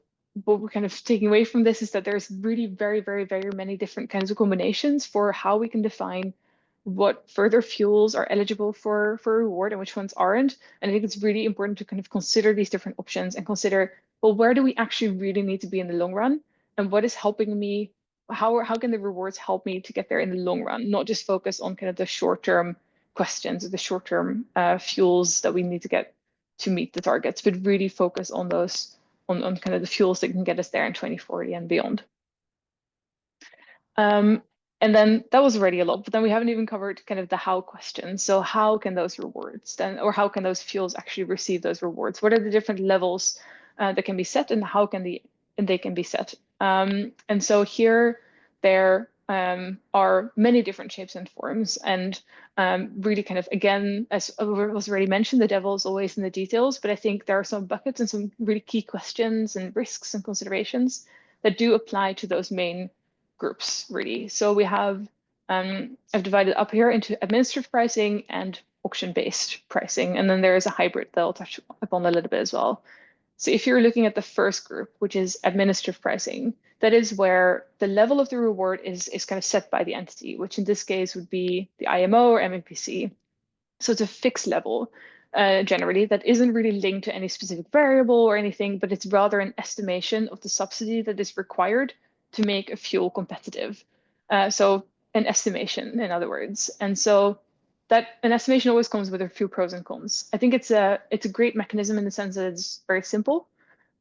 what we're kind of taking away from this is that there's really very, very, very many different kinds of combinations for how we can define what further fuels are eligible for reward and which ones aren't. And I think it's really important to kind of consider these different options and consider, well, where do we actually really need to be in the long run? And what is helping me? How can the rewards help me to get there in the long run? Not just focus on kind of the short-term questions or the short-term fuels that we need to get to meet the targets, but really focus on those, on kind of the fuels that can get us there in 2040 and beyond. And then that was already a lot, but then we haven't even covered kind of the how question. So how can those rewards then, or how can those fuels actually receive those rewards? What are the different levels that can be set, and how can they can be set? And so here there are many different shapes and forms, and really kind of, again, as was already mentioned, the devil is always in the details, but I think there are some buckets and some really key questions and risks and considerations that do apply to those main groups, really. So we have, I've divided up here into administrative pricing and auction-based pricing, and then there is a hybrid that I'll touch upon a little bit as well. So if you're looking at the first group, which is administrative pricing, that is where the level of the reward is kind of set by the entity, which in this case would be the IMO or MEPC. So it's a fixed level, generally, that isn't really linked to any specific variable or anything, but it's rather an estimation of the subsidy that is required to make a fuel competitive. So an estimation, in other words. And so that an estimation always comes with a few pros and cons. I think it's a great mechanism in the sense that it's very simple,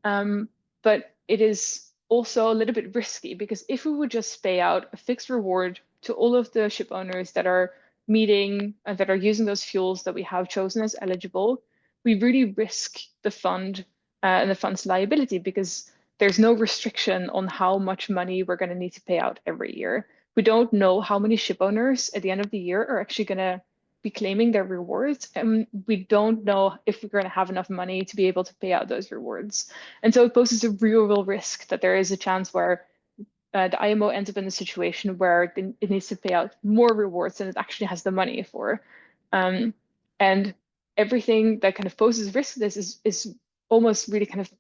but it is also a little bit risky, because if we would just pay out a fixed reward to all of the ship owners that are meeting and that are using those fuels that we have chosen as eligible, we really risk the fund and the fund's liability, because there's no restriction on how much money we're going to need to pay out every year. We don't know how many ship owners at the end of the year are actually going to be claiming their rewards, and we don't know if we're going to have enough money to be able to pay out those rewards. And so it poses a real risk that there is a chance where the IMO ends up in a situation where it needs to pay out more rewards than it actually has the money for. And everything that kind of poses risk to this is almost really kind of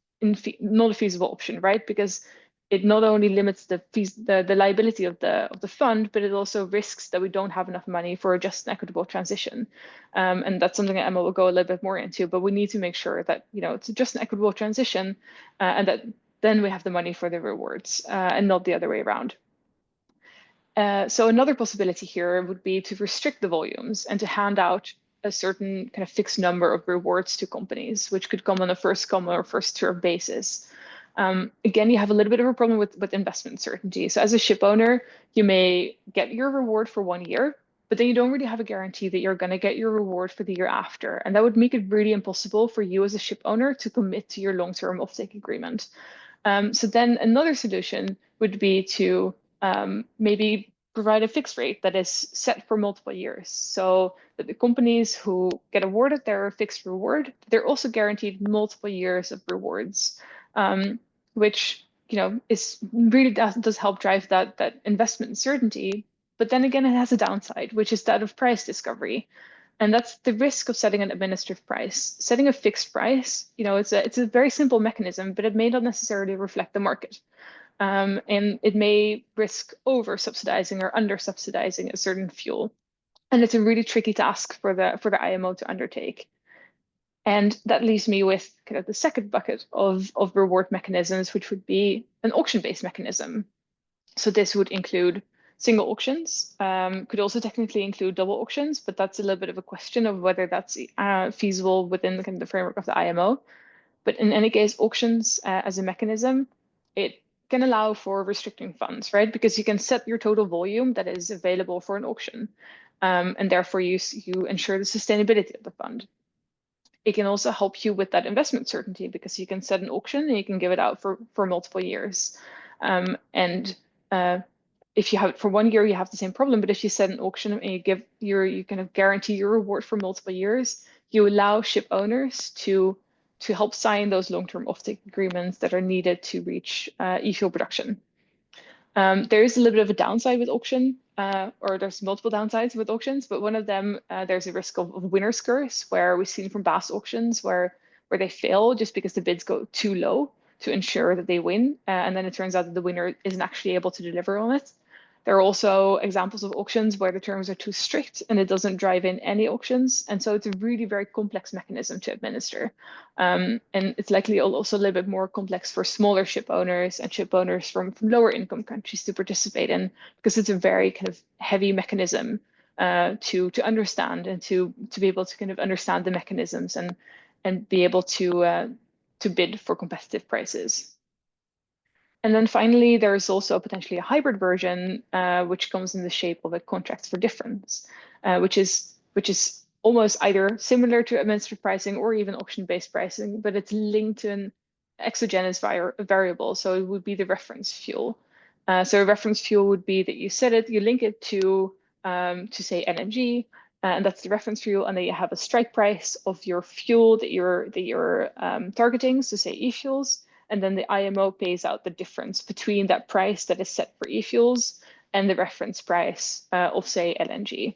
not a feasible option, right? Because it not only limits the liability of the fund, but it also risks that we don't have enough money for a just and equitable transition. And that's something that Emma will go a little bit more into, but we need to make sure that, you know, it's just an equitable transition, and that then we have the money for the rewards, and not the other way around. So another possibility here would be to restrict the volumes and to hand out a certain kind of fixed number of rewards to companies, which could come on a first come or first served basis. Again, you have a little bit of a problem with investment certainty. So as a ship owner, you may get your reward for 1 year, but then you don't really have a guarantee that you're going to get your reward for the year after. And that would make it really impossible for you as a ship owner to commit to your long-term offtake agreement. So then another solution would be to maybe provide a fixed rate that is set for multiple years, so that the companies who get awarded their fixed reward, they're also guaranteed multiple years of rewards, which, you know, is really does help drive that investment certainty. But then again, it has a downside, which is that of price discovery. And that's the risk of setting an administrative price. Setting a fixed price, you know, it's a very simple mechanism, but it may not necessarily reflect the market. And it may risk over subsidizing or under subsidizing a certain fuel. And it's a really tricky task for the IMO to undertake. And that leaves me with kind of the second bucket of reward mechanisms, which would be an auction-based mechanism. So this would include single auctions, could also technically include double auctions, but that's a little bit of a question of whether that's feasible within the framework of the IMO. But in any case, auctions as a mechanism, it can allow for restricting funds, right? Because you can set your total volume that is available for an auction, and therefore you ensure the sustainability of the fund. It can also help you with that investment certainty, because you can set an auction and you can give it out for multiple years. If you have it for 1 year, you have the same problem. But if you set an auction and you kind of guarantee your reward for multiple years, you allow ship owners to help sign those long-term offtake agreements that are needed to reach e-fuel production. There is a little bit of a downside with auction, or there's multiple downsides with auctions, but one of them, there's a risk of winner's curse, where we've seen from past auctions where they fail just because the bids go too low to ensure that they win, and then it turns out that the winner isn't actually able to deliver on it. There are also examples of auctions where the terms are too strict and it doesn't drive in any auctions. And so it's a really very complex mechanism to administer. And it's likely also a little bit more complex for smaller ship owners and ship owners from lower income countries to participate in, because it's a very kind of heavy mechanism to understand, and to be able to kind of understand the mechanisms and be able to bid for competitive prices. And then finally, there's also potentially a hybrid version, which comes in the shape of a contract for difference, which is almost either similar to administrative pricing or even auction-based pricing, but it's linked to an exogenous variable. So it would be the reference fuel. So a reference fuel would be that you link it to say LNG, and that's the reference fuel, and then you have a strike price of your fuel that you're targeting, so say e-fuels. And then the IMO pays out the difference between that price that is set for e-fuels and the reference price of, say, LNG,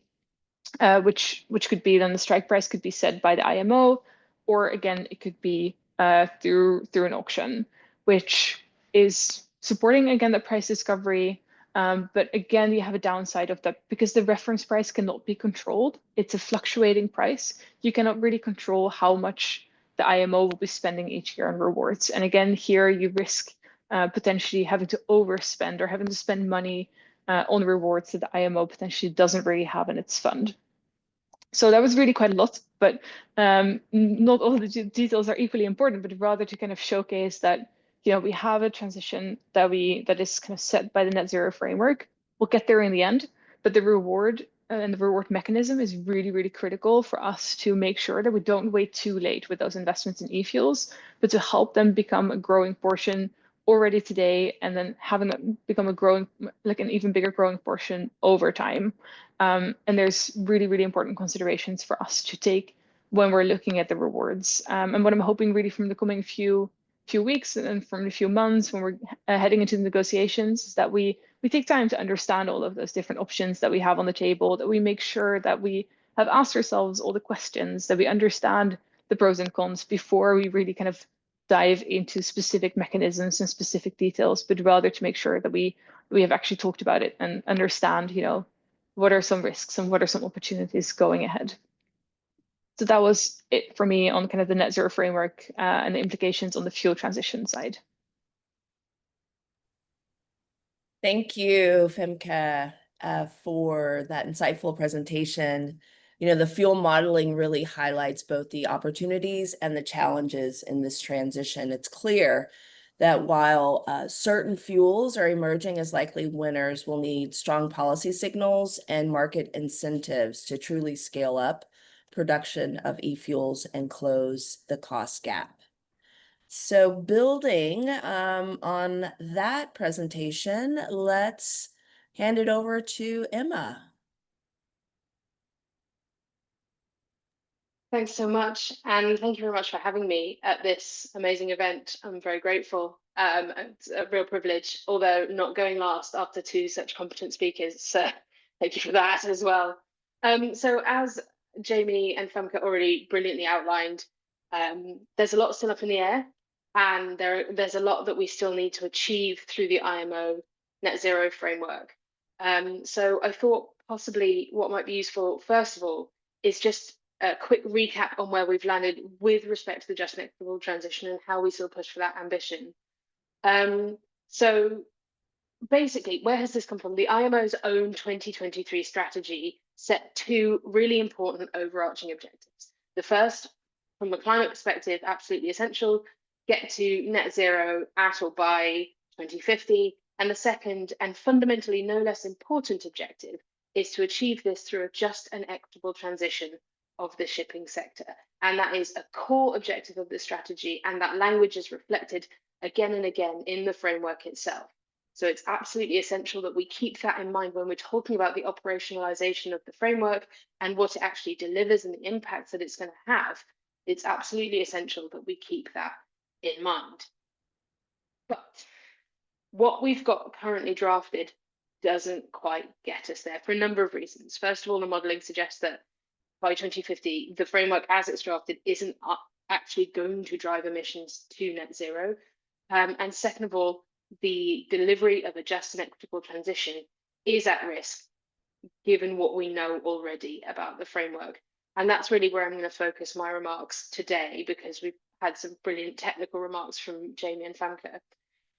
which could be then the strike price could be set by the IMO, or again, it could be through an auction, which is supporting, again, the price discovery. But again, you have a downside of that, because the reference price cannot be controlled. It's a fluctuating price. You cannot really control how much the IMO will be spending each year on rewards. And again, here you risk potentially having to overspend or having to spend money on rewards that the IMO potentially doesn't really have in its fund. So that was really quite a lot, but not all the details are equally important, but rather to kind of showcase that, you know, we have a transition that is kind of set by the net zero framework. We'll get there in the end, But the reward and the reward mechanism is really, really critical for us to make sure that we don't wait too late with those investments in e-fuels, but to help them become a growing portion already today, and then having them become a growing, like an even bigger growing portion over time. And there's really, really important considerations for us to take when we're looking at the rewards. And what I'm hoping really from the coming few weeks and from the few months when we're heading into the negotiations is that we take time to understand all of those different options that we have on the table, that we make sure that we have asked ourselves all the questions, that we understand the pros and cons before we really kind of dive into specific mechanisms and specific details, but rather to make sure that we have actually talked about it and understand, you know, what are some risks and what are some opportunities going ahead. So that was it for me on kind of the net zero framework and the implications on the fuel transition side. Thank you, Femke, for that insightful presentation. You know, the fuel modeling really highlights both the opportunities and the challenges in this transition. It's clear that while certain fuels are emerging as likely winners, we'll need strong policy signals and market incentives to truly scale up production of e-fuels and close the cost gap. So building on that presentation, let's hand it over to Emma. Thanks so much, and thank you very much for having me at this amazing event. I'm very grateful. It's a real privilege, although not going last after two such competent speakers. So thank you for that as well. So as Jamie and Femke already brilliantly outlined, there's a lot still up in the air, and there's a lot that we still need to achieve through the IMO net zero framework. So I thought possibly what might be useful, first of all, is just a quick recap on where we've landed with respect to the just and equitable transition and how we still push for that ambition. So basically, where has this come from? The IMO's own 2023 strategy set two really important overarching objectives. The first, from a climate perspective, absolutely essential, get to net zero at or by 2050. And the second, and fundamentally no less important objective, is to achieve this through a just and equitable transition of the shipping sector. And that is a core objective of the strategy, and that language is reflected again and again in the framework itself. So it's absolutely essential that we keep that in mind when we're talking about the operationalization of the framework and what it actually delivers and the impacts that it's going to have. It's absolutely essential that we keep that in mind. But what we've got currently drafted doesn't quite get us there for a number of reasons. First of all, the modeling suggests that by 2050, the framework as it's drafted isn't actually going to drive emissions to net zero. And second of all, the delivery of a just and equitable transition is at risk, given what we know already about the framework. And that's really where I'm going to focus my remarks today, because we've had some brilliant technical remarks from Jamie and Femke.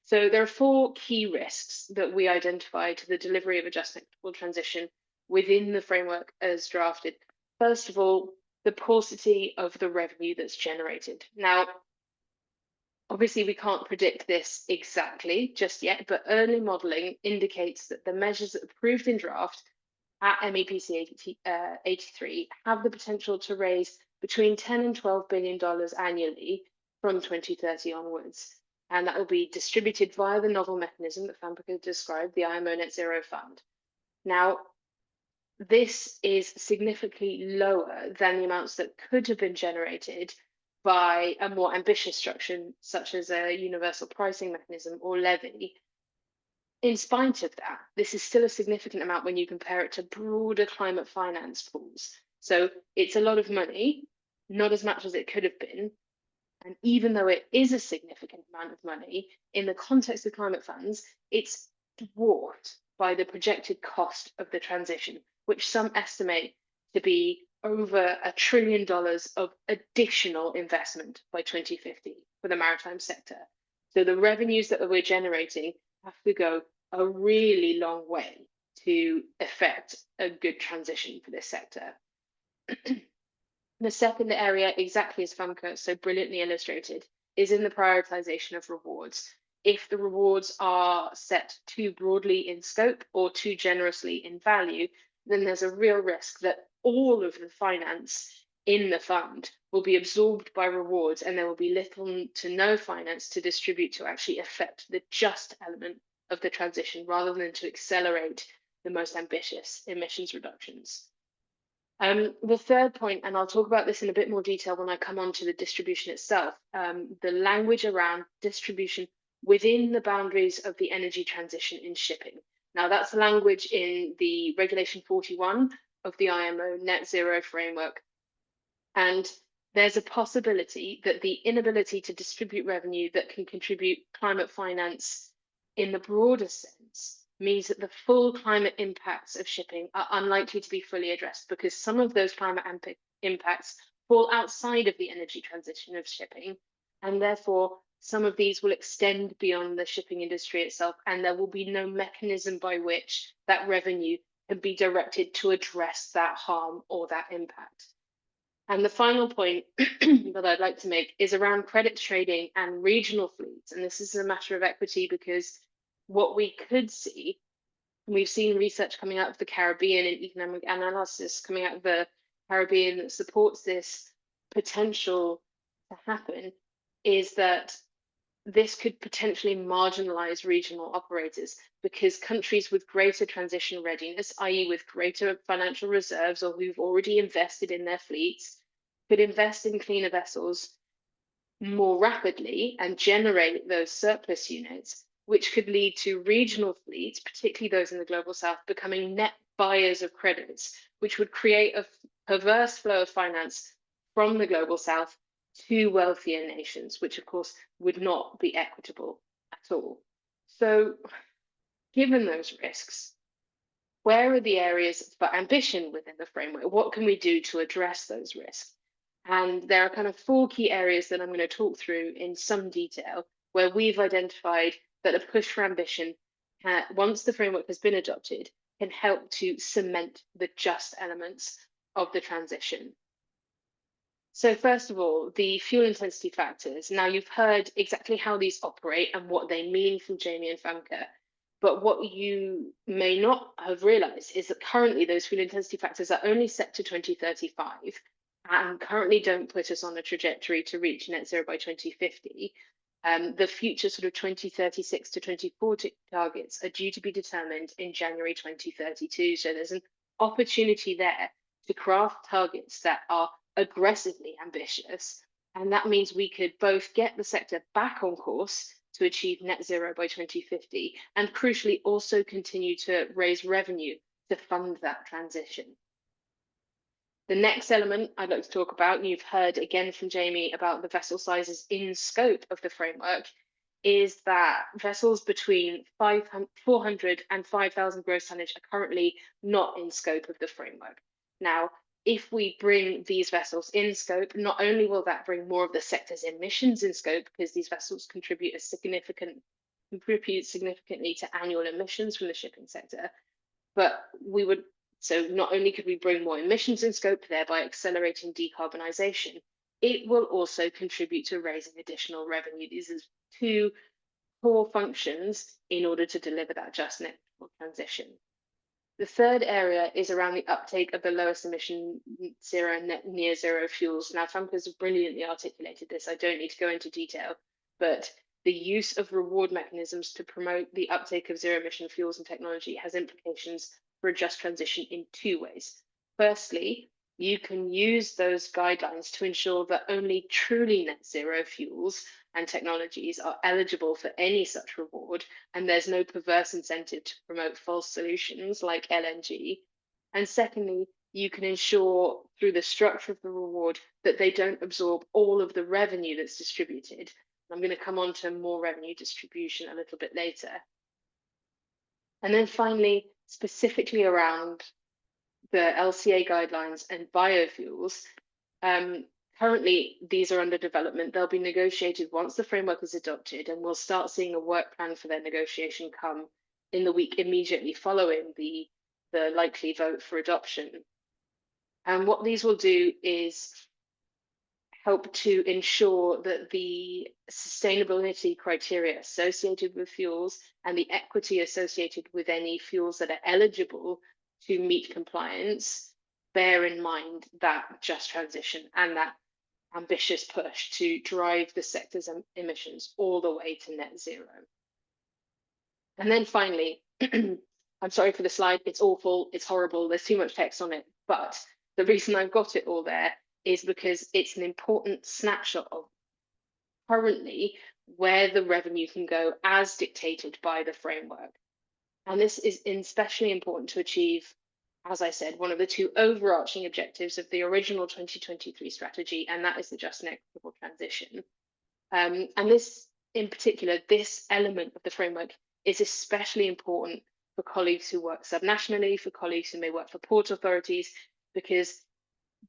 So there are four key risks that we identify to the delivery of a just and equitable transition within the framework as drafted. First of all, the paucity of the revenue that's generated. Now, obviously, we can't predict this exactly just yet, but early modelling indicates that the measures approved in draft at MEPC 83 have the potential to raise between $10 and $12 billion annually from 2030 onwards. And that will be distributed via the novel mechanism that Femke described, the IMO Net Zero Fund. Now, this is significantly lower than the amounts that could have been generated by a more ambitious structure, such as a universal pricing mechanism or levy. In spite of that, this is still a significant amount when you compare it to broader climate finance pools. So it's a lot of money, not as much as it could have been. And even though it is a significant amount of money, in the context of climate funds, it's dwarfed by the projected cost of the transition, which some estimate to be over $1 trillion of additional investment by 2050 for the maritime sector. So the revenues that we're generating have to go a really long way to effect a good transition for this sector. The second area, exactly as Femke so brilliantly illustrated, is in the prioritization of rewards. if the rewards are set too broadly in scope or too generously in value, then there's a real risk that all of the finance in the fund will be absorbed by rewards, and there will be little to no finance to distribute to actually affect the just element of the transition rather than to accelerate the most ambitious emissions reductions. The third point, and I'll talk about this in a bit more detail when I come on to the distribution itself, the language around distribution within the boundaries of the energy transition in shipping. Now, that's language in the Regulation 41 of the IMO Net Zero Framework. And there's a possibility that the inability to distribute revenue that can contribute climate finance in the broader sense means that the full climate impacts of shipping are unlikely to be fully addressed, because some of those climate impacts fall outside of the energy transition of shipping, and therefore some of these will extend beyond the shipping industry itself, and there will be no mechanism by which that revenue can be directed to address that harm or that impact. And the final point that I'd like to make is around credit trading and regional fleets. And this is a matter of equity, because what we could see, and we've seen research coming out of the Caribbean and economic analysis coming out of the Caribbean that supports this potential to happen, is that this could potentially marginalize regional operators, because countries with greater transition readiness, i.e. with greater financial reserves or who've already invested in their fleets, could invest in cleaner vessels more rapidly and generate those surplus units, which could lead to regional fleets, particularly those in the global south, becoming net buyers of credits, which would create a perverse flow of finance from the global south to wealthier nations, which of course would not be equitable at all. So given those risks, where are the areas for ambition within the framework? What can we do to address those risks? And there are kind of 4 key areas that I'm going to talk through in some detail, where we've identified that a push for ambition, once the framework has been adopted, can help to cement the just elements of the transition. So first of all, the fuel intensity factors. Now, you've heard exactly how these operate and what they mean from Jamie and Femke. But what you may not have realized is that currently those fuel intensity factors are only set to 2035 and currently don't put us on a trajectory to reach net zero by 2050. The future sort of 2036 to 2040 targets are due to be determined in January 2032. So there's an opportunity there to craft targets that are aggressively ambitious. And that means we could both get the sector back on course to achieve net zero by 2050, and crucially also continue to raise revenue to fund that transition. The next element I'd like to talk about, and you've heard again from Jamie about the vessel sizes in scope of the framework, is that vessels between 400 and 5,000 gross tonnage are currently not in scope of the framework. Now, if we bring these vessels in scope, not only will that bring more of the sector's emissions in scope, because these vessels contribute significantly to annual emissions from the shipping sector, but so not only could we bring more emissions in scope, thereby accelerating decarbonisation, it will also contribute to raising additional revenue. These are 2 core functions in order to deliver that just net transition. The third area is around the uptake of the lowest emission zero and near zero fuels. Now, Femke has brilliantly articulated this. I don't need to go into detail, but the use of reward mechanisms to promote the uptake of zero emission fuels and technology has implications for a just transition in 2 ways. Firstly, you can use those guidelines to ensure that only truly net zero fuels and technologies are eligible for any such reward, and there's no perverse incentive to promote false solutions like LNG. And secondly, you can ensure through the structure of the reward that they don't absorb all of the revenue that's distributed. I'm going to come on to more revenue distribution a little bit later. And then finally, specifically around the LCA guidelines and biofuels, currently, these are under development. They'll be negotiated once the framework is adopted, and we'll start seeing a work plan for their negotiation come in the week immediately following the likely vote for adoption. And what these will do is help to ensure that the sustainability criteria associated with fuels and the equity associated with any fuels that are eligible to meet compliance bear in mind that just transition and that ambitious push to drive the sector's emissions all the way to net zero. And then finally, I'm sorry for the slide, it's awful, it's horrible, there's too much text on it, but the reason I've got it all there is because it's an important snapshot of currently where the revenue can go as dictated by the framework. And this is especially important to achieve, as I said, one of the two overarching objectives of the original 2023 strategy, and that is the just and equitable transition. And this, in particular, this element of the framework is especially important for colleagues who work subnationally, for colleagues who may work for port authorities, because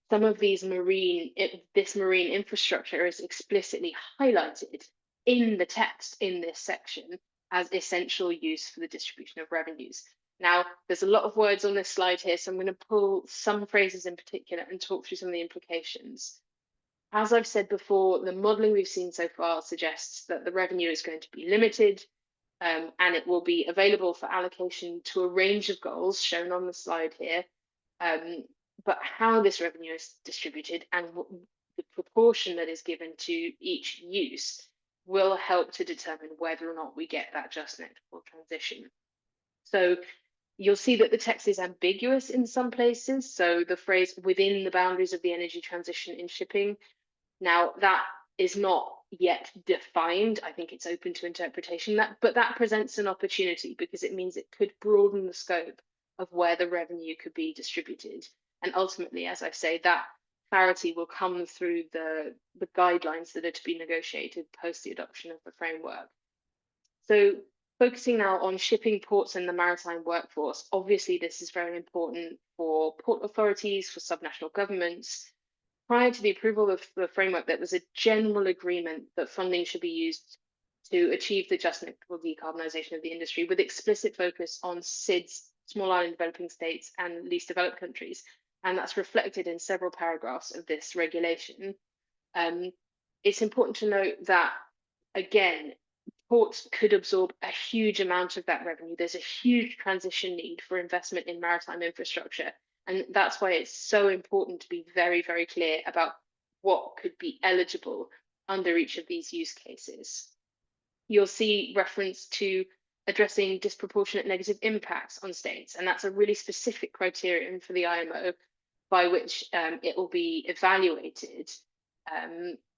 some of these this marine infrastructure is explicitly highlighted in the text in this section as essential use for the distribution of revenues. Now, there's a lot of words on this slide here, so I'm going to pull some phrases in particular and talk through some of the implications. As I've said before, the modelling we've seen so far suggests that the revenue is going to be limited, and it will be available for allocation to a range of goals shown on the slide here. But how this revenue is distributed and the proportion that is given to each use will help to determine whether or not we get that just and equitable transition. So you'll see that the text is ambiguous in some places. So the phrase within the boundaries of the energy transition in shipping, now that is not yet defined. I think it's open to interpretation, but that presents an opportunity because it means it could broaden the scope of where the revenue could be distributed. And ultimately, as I say, that clarity will come through the guidelines that are to be negotiated post the adoption of the framework. So focusing now on shipping, ports and the maritime workforce, obviously this is very important for port authorities, for subnational governments. Prior to the approval of the framework, there was a general agreement that funding should be used to achieve the just and equitable decarbonisation of the industry with explicit focus on SIDS, small island developing states and least developed countries. And that's reflected in several paragraphs of this regulation. It's important to note that, again, ports could absorb a huge amount of that revenue. There's a huge transition need for investment in maritime infrastructure. And that's why it's so important to be very, very clear about what could be eligible under each of these use cases. You'll see reference to addressing disproportionate negative impacts on states. And that's a really specific criterion for the IMO by which it will be evaluated.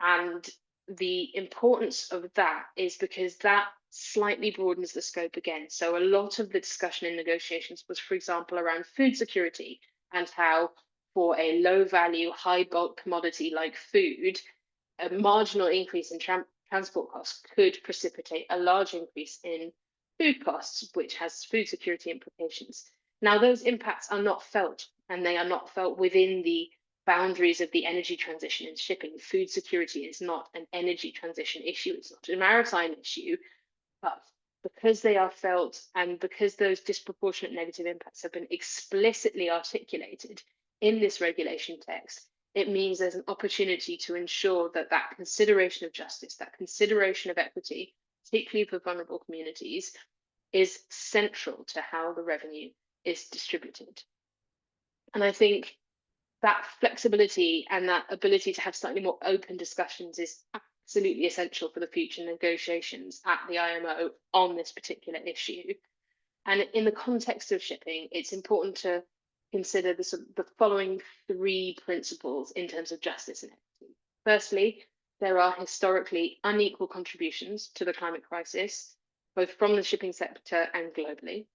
And the importance of that is because that slightly broadens the scope again. So a lot of the discussion in negotiations was, for example, around food security and how for a low value, high bulk commodity like food, a marginal increase in transport costs could precipitate a large increase in food costs, which has food security implications. Now, those impacts are not felt, and they are not felt within the boundaries of the energy transition in shipping. Food security is not an energy transition issue, it's not a maritime issue, but because they are felt and because those disproportionate negative impacts have been explicitly articulated in this regulation text, it means there's an opportunity to ensure that that consideration of justice, that consideration of equity, particularly for vulnerable communities, is central to how the revenue is distributed. And I think that flexibility and that ability to have slightly more open discussions is absolutely essential for the future negotiations at the IMO on this particular issue. And in the context of shipping, it's important to consider the following three principles in terms of justice and equity. Firstly, there are historically unequal contributions to the climate crisis, both from the shipping sector and globally.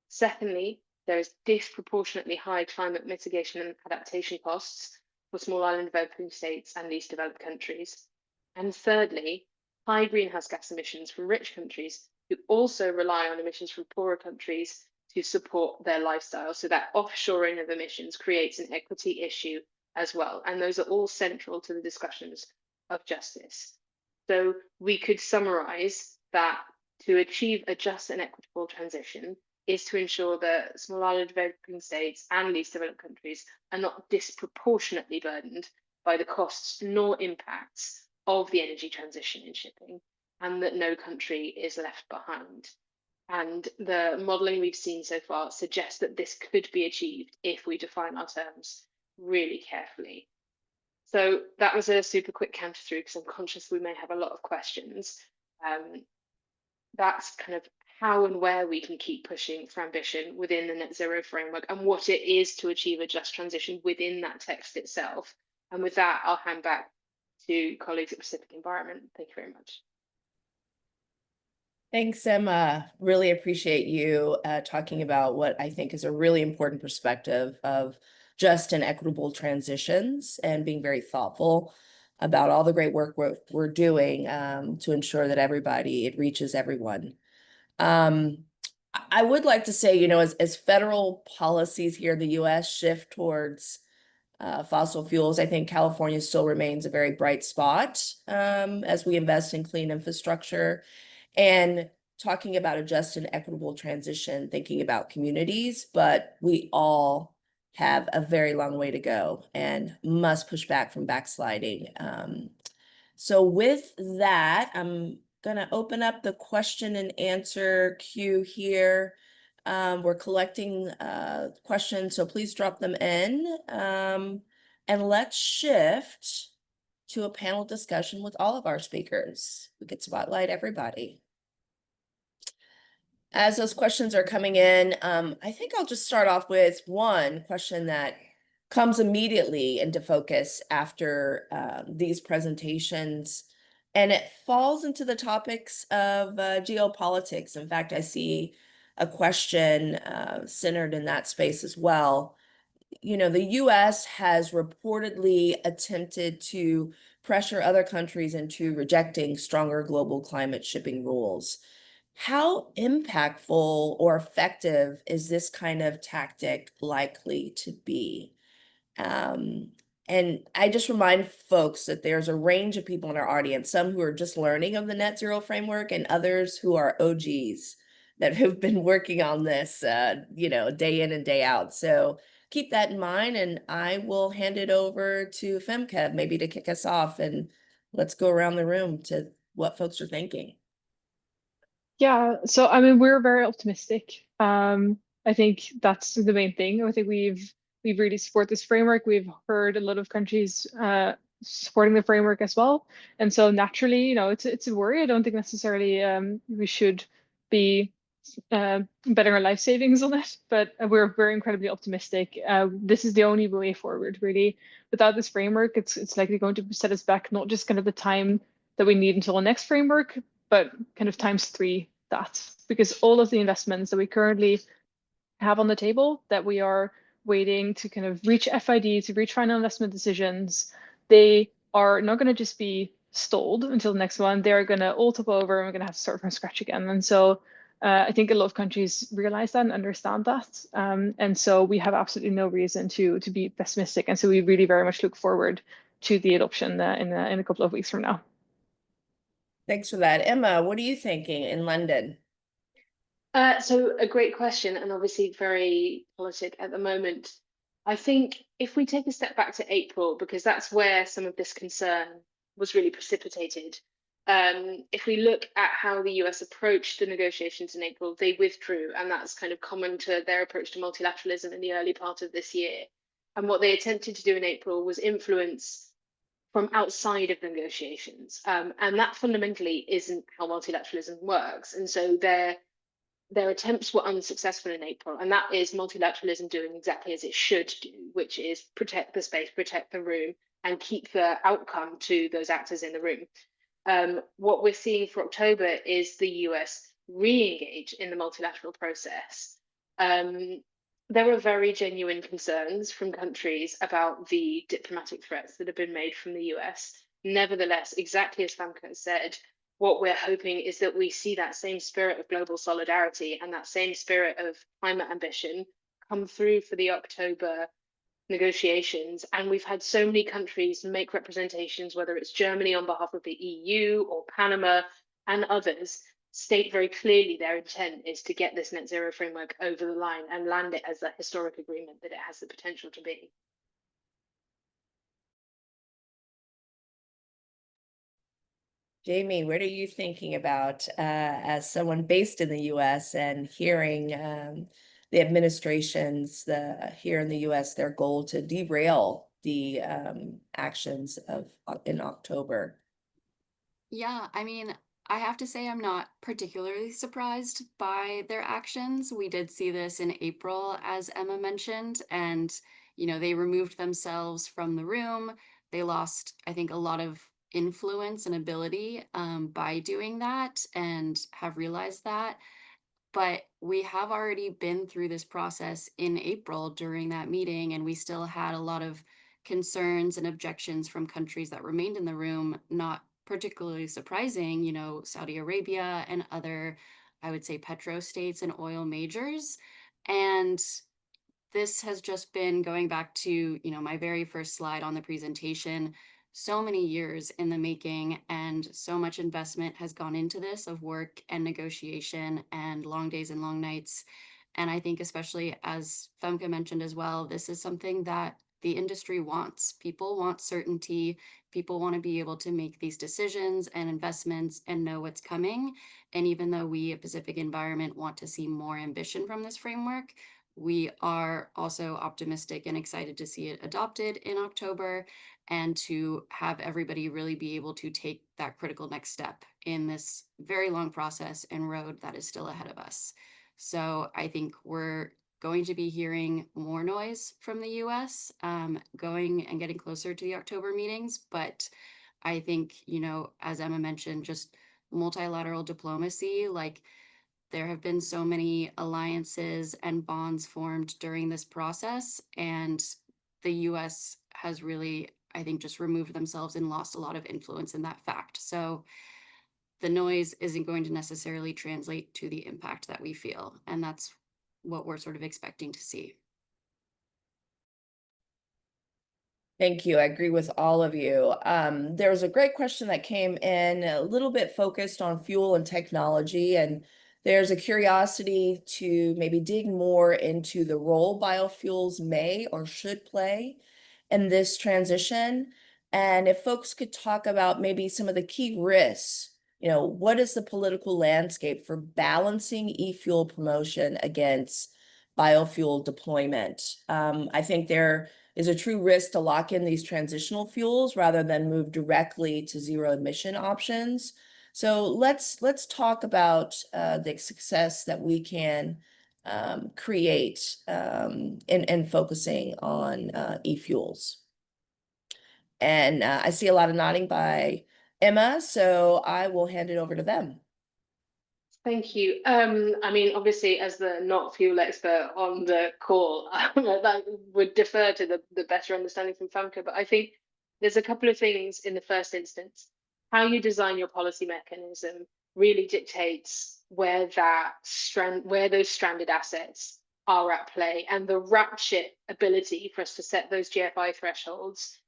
Secondly, there is disproportionately high climate mitigation and adaptation costs for small island developing states and least developed countries. And thirdly, high greenhouse gas emissions from rich countries who also rely on emissions from poorer countries to support their lifestyle. So that offshoring of emissions creates an equity issue as well. And those are all central to the discussions of justice. So we could summarize that to achieve a just and equitable transition is to ensure that small island developing states and least developed countries are not disproportionately burdened by the costs nor impacts of the energy transition in shipping, and that no country is left behind. And the modelling we've seen so far suggests that this could be achieved if we define our terms really carefully. So that was a super quick counter through, because I'm conscious we may have a lot of questions. That's kind of how and where we can keep pushing for ambition within the net zero framework, and what it is to achieve a just transition within that text itself. And with that, I'll hand back to colleagues at Pacific Environment. Thank you very much. Thanks, Emma. Really appreciate you talking about what I think is a really important perspective of just and equitable transitions, and being very thoughtful about all the great work we're doing to ensure that it reaches everyone. I would like to say, you know, as federal policies here in the US shift towards fossil fuels, I think California still remains a very bright spot as we invest in clean infrastructure. And talking about a just and equitable transition, thinking about communities, but we all have a very long way to go and must push back from backsliding. So with that, I'm gonna open up the question and answer queue here. We're collecting questions, so please drop them in. And let's shift to a panel discussion with all of our speakers. We could spotlight everybody. As those questions are coming in, I think I'll just start off with one question that comes immediately into focus after these presentations, and it falls into the topics of geopolitics. In fact, I see a question centered in that space as well. You know, the US has reportedly attempted to pressure other countries into rejecting stronger global climate shipping rules. How impactful or effective is this kind of tactic likely to be? And I just remind folks that there's a range of people in our audience, some who are just learning of the net zero framework, and others who are OGs that have been working on this, you know, day in and day out. So keep that in mind, and I will hand it over to Femke maybe to kick us off, and let's go around the room to what folks are thinking. Yeah, so I mean, we're very optimistic. I think that's the main thing. I think we've really support this framework. We've heard a lot of countries supporting the framework as well, and so naturally, you know, it's a worry. I don't think necessarily we should be betting our life savings on it, but we're incredibly optimistic. This is the only way forward, really. Without this framework, it's likely going to set us back, not just kind of the time that we need until the next framework, but kind of ×3 that, because all of the investments that we currently have on the table that we are waiting to kind of reach FID, to reach final investment decisions, they are not going to just be stalled until the next one. They're going to all top over, and we're going to have to start from scratch again. And so I think a lot of countries realize that and understand that. And so we have absolutely no reason to be pessimistic. And so we really very much look forward to the adoption in a couple of weeks from now. Thanks for that. Emma, what are you thinking in London? So a great question, and obviously very politic at the moment. I think if we take a step back to April, because that's where some of this concern was really precipitated. If we look at how the US approached the negotiations in April, they withdrew, and that's kind of common to their approach to multilateralism in the early part of this year. And what they attempted to do in April was influence from outside of negotiations. And that fundamentally isn't how multilateralism works. And so their attempts were unsuccessful in April, and that is multilateralism doing exactly as it should do, which is protect the space, protect the room, and keep the outcome to those actors in the room. What we're seeing for October is the US re-engage in the multilateral process. There are very genuine concerns from countries about the diplomatic threats that have been made from the US. Nevertheless, exactly as Femke said, what we're hoping is that we see that same spirit of global solidarity and that same spirit of climate ambition come through for the October negotiations. And we've had so many countries make representations, whether it's Germany on behalf of the EU or Panama and others, state very clearly their intent is to get this net zero framework over the line and land it as a historic agreement that it has the potential to be. Jamie, what are you thinking about as someone based in the US and hearing the administration's here in the US their goal to derail the actions of in October? Yeah, I mean, I have to say I'm not particularly surprised by their actions. We did see this in April, as Emma mentioned, and they removed themselves from the room. They lost, I think, a lot of influence and ability by doing that and have realized that. But we have already been through this process in April during that meeting, and we still had a lot of concerns and objections from countries that remained in the room, not particularly surprising, Saudi Arabia and other, I would say, petro states and oil majors. And this has just been going back to, my very first slide on the presentation, so many years in the making, and so much investment has gone into this of work and negotiation and long days and long nights. And I think, especially as Femke mentioned as well, this is something that the industry wants. People want certainty. People want to be able to make these decisions and investments and know what's coming. And even though we at Pacific Environment want to see more ambition from this framework, we are also optimistic and excited to see it adopted in October and to have everybody really be able to take that critical next step in this very long process and road that is still ahead of us. So I think we're going to be hearing more noise from the US going and getting closer to the October meetings. But I think, as Emma mentioned, just multilateral diplomacy, like there have been so many alliances and bonds formed during this process, and the US has really, I think, just removed themselves and lost a lot of influence in that fact. So the noise isn't going to necessarily translate to the impact that we feel, and that's what we're sort of expecting to see. Thank you. I agree with all of you. There was a great question that came in a little bit focused on fuel and technology, and there's a curiosity to maybe dig more into the role biofuels may or should play in this transition. And if folks could talk about maybe some of the key risks, what is the political landscape for balancing e-fuel promotion against biofuel deployment? I think there is a true risk to lock in these transitional fuels rather than move directly to zero emission options. So let's talk about the success that we can create in focusing on e-fuels. And I see a lot of nodding by Emma, so I will hand it over to them. Thank you. I mean, obviously, as the not fuel expert on the call, that would defer to the better understanding from Femke. But I think there's a couple of things in the first instance. How you design your policy mechanism really dictates where those stranded assets are at play, and the ratchet ability for us to set those GFI thresholds.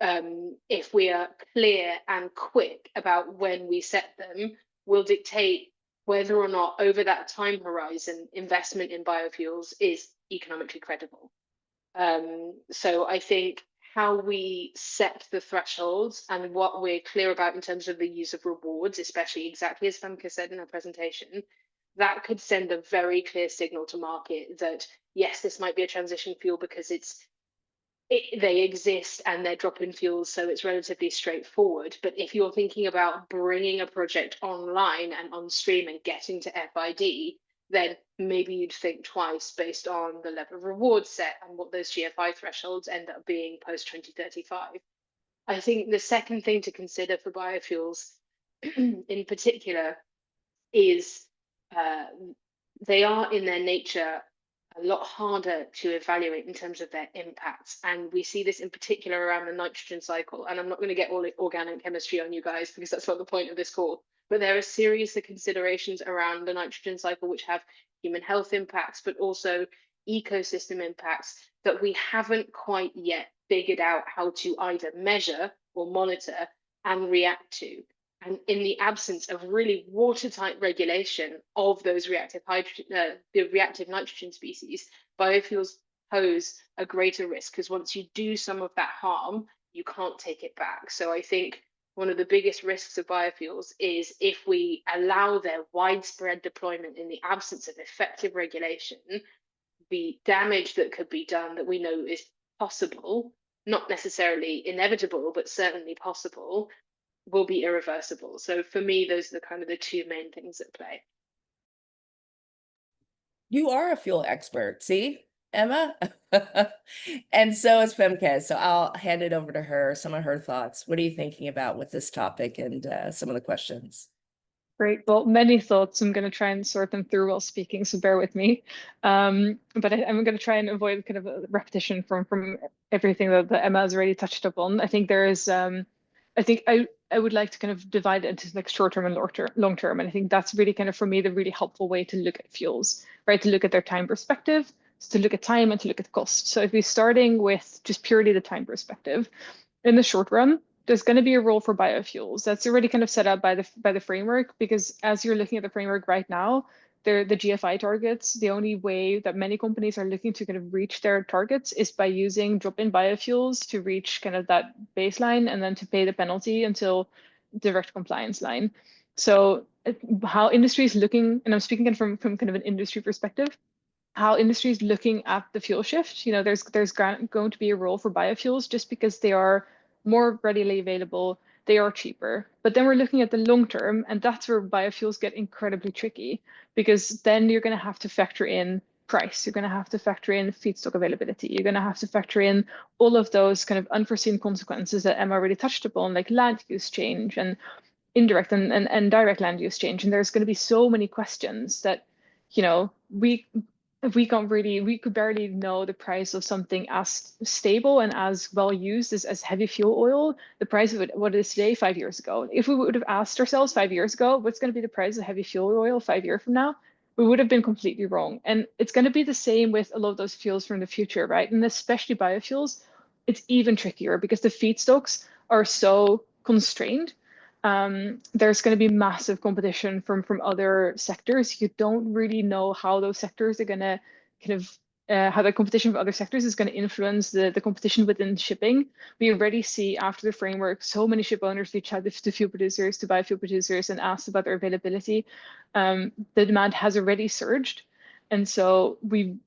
If we are clear and quick about when we set them, will dictate whether or not over that time horizon investment in biofuels is economically credible. So I think how we set the thresholds and what we're clear about in terms of the use of rewards, especially exactly as Femke said in her presentation, that could send a very clear signal to market that yes, this might be a transition fuel because they exist and they're drop-in fuels, so it's relatively straightforward. But if you're thinking about bringing a project online and on stream and getting to FID, then maybe you'd think twice based on the level of reward set and what those GFI thresholds end up being post 2035. I think the second thing to consider for biofuels in particular is they are in their nature a lot harder to evaluate in terms of their impacts. And we see this in particular around the nitrogen cycle. And I'm not going to get all organic chemistry on you guys because that's not the point of this call. But there are series of considerations around the nitrogen cycle which have human health impacts, but also ecosystem impacts that we haven't quite yet figured out how to either measure or monitor and react to. And in the absence of really watertight regulation of those reactive nitrogen species, biofuels pose a greater risk because once you do some of that harm, you can't take it back. So I think one of the biggest risks of biofuels is if we allow their widespread deployment in the absence of effective regulation, the damage that could be done that we know is possible, not necessarily inevitable, but certainly possible, will be irreversible. So for me, those are the kind of the two main things at play. You are a fuel expert, see, Emma? And so is Femke. So I'll hand it over to her, some of her thoughts. What are you thinking about with this topic and some of the questions? Great. Well, many thoughts. I'm going to try and sort them through while speaking, so bear with me. But I'm going to try and avoid kind of a repetition from everything that Emma has already touched upon. I think there is, I think I would like to kind of divide it into like short term and long term. And I think that's really kind of, for me, the really helpful way to look at fuels, right? To look at their time perspective, to look at time and to look at cost. So if we're starting with just purely the time perspective, in the short run, there's going to be a role for biofuels. That's already kind of set up by the framework, because as you're looking at the framework right now, the GFI targets, the only way that many companies are looking to kind of reach their targets is by using drop-in biofuels to reach kind of that baseline and then to pay the penalty until direct compliance line. So how industry is looking, and I'm speaking from kind of an industry perspective, how industry is looking at the fuel shift, there's going to be a role for biofuels just because they are more readily available, they are cheaper. But then we're looking at the long term, and that's where biofuels get incredibly tricky, because then you're going to have to factor in price, you're going to have to factor in feedstock availability, you're going to have to factor in all of those kind of unforeseen consequences that Emma already touched upon, like land use change and indirect and direct land use change. And there's going to be so many questions that, we could barely know the price of something as stable and as well used as heavy fuel oil, the price of it, what it is today, 5 years ago. If we would have asked ourselves 5 years ago, what's going to be the price of heavy fuel oil 5 years from now, we would have been completely wrong. And it's going to be the same with a lot of those fuels from the future, right? And especially biofuels, it's even trickier because the feedstocks are so constrained. There's going to be massive competition from other sectors. You don't really know how those sectors are going to kind of how the competition from other sectors is going to influence the competition within shipping. We already see after the framework, so many ship owners reach out to fuel producers, to biofuel producers, and ask about their availability. The demand has already surged. And so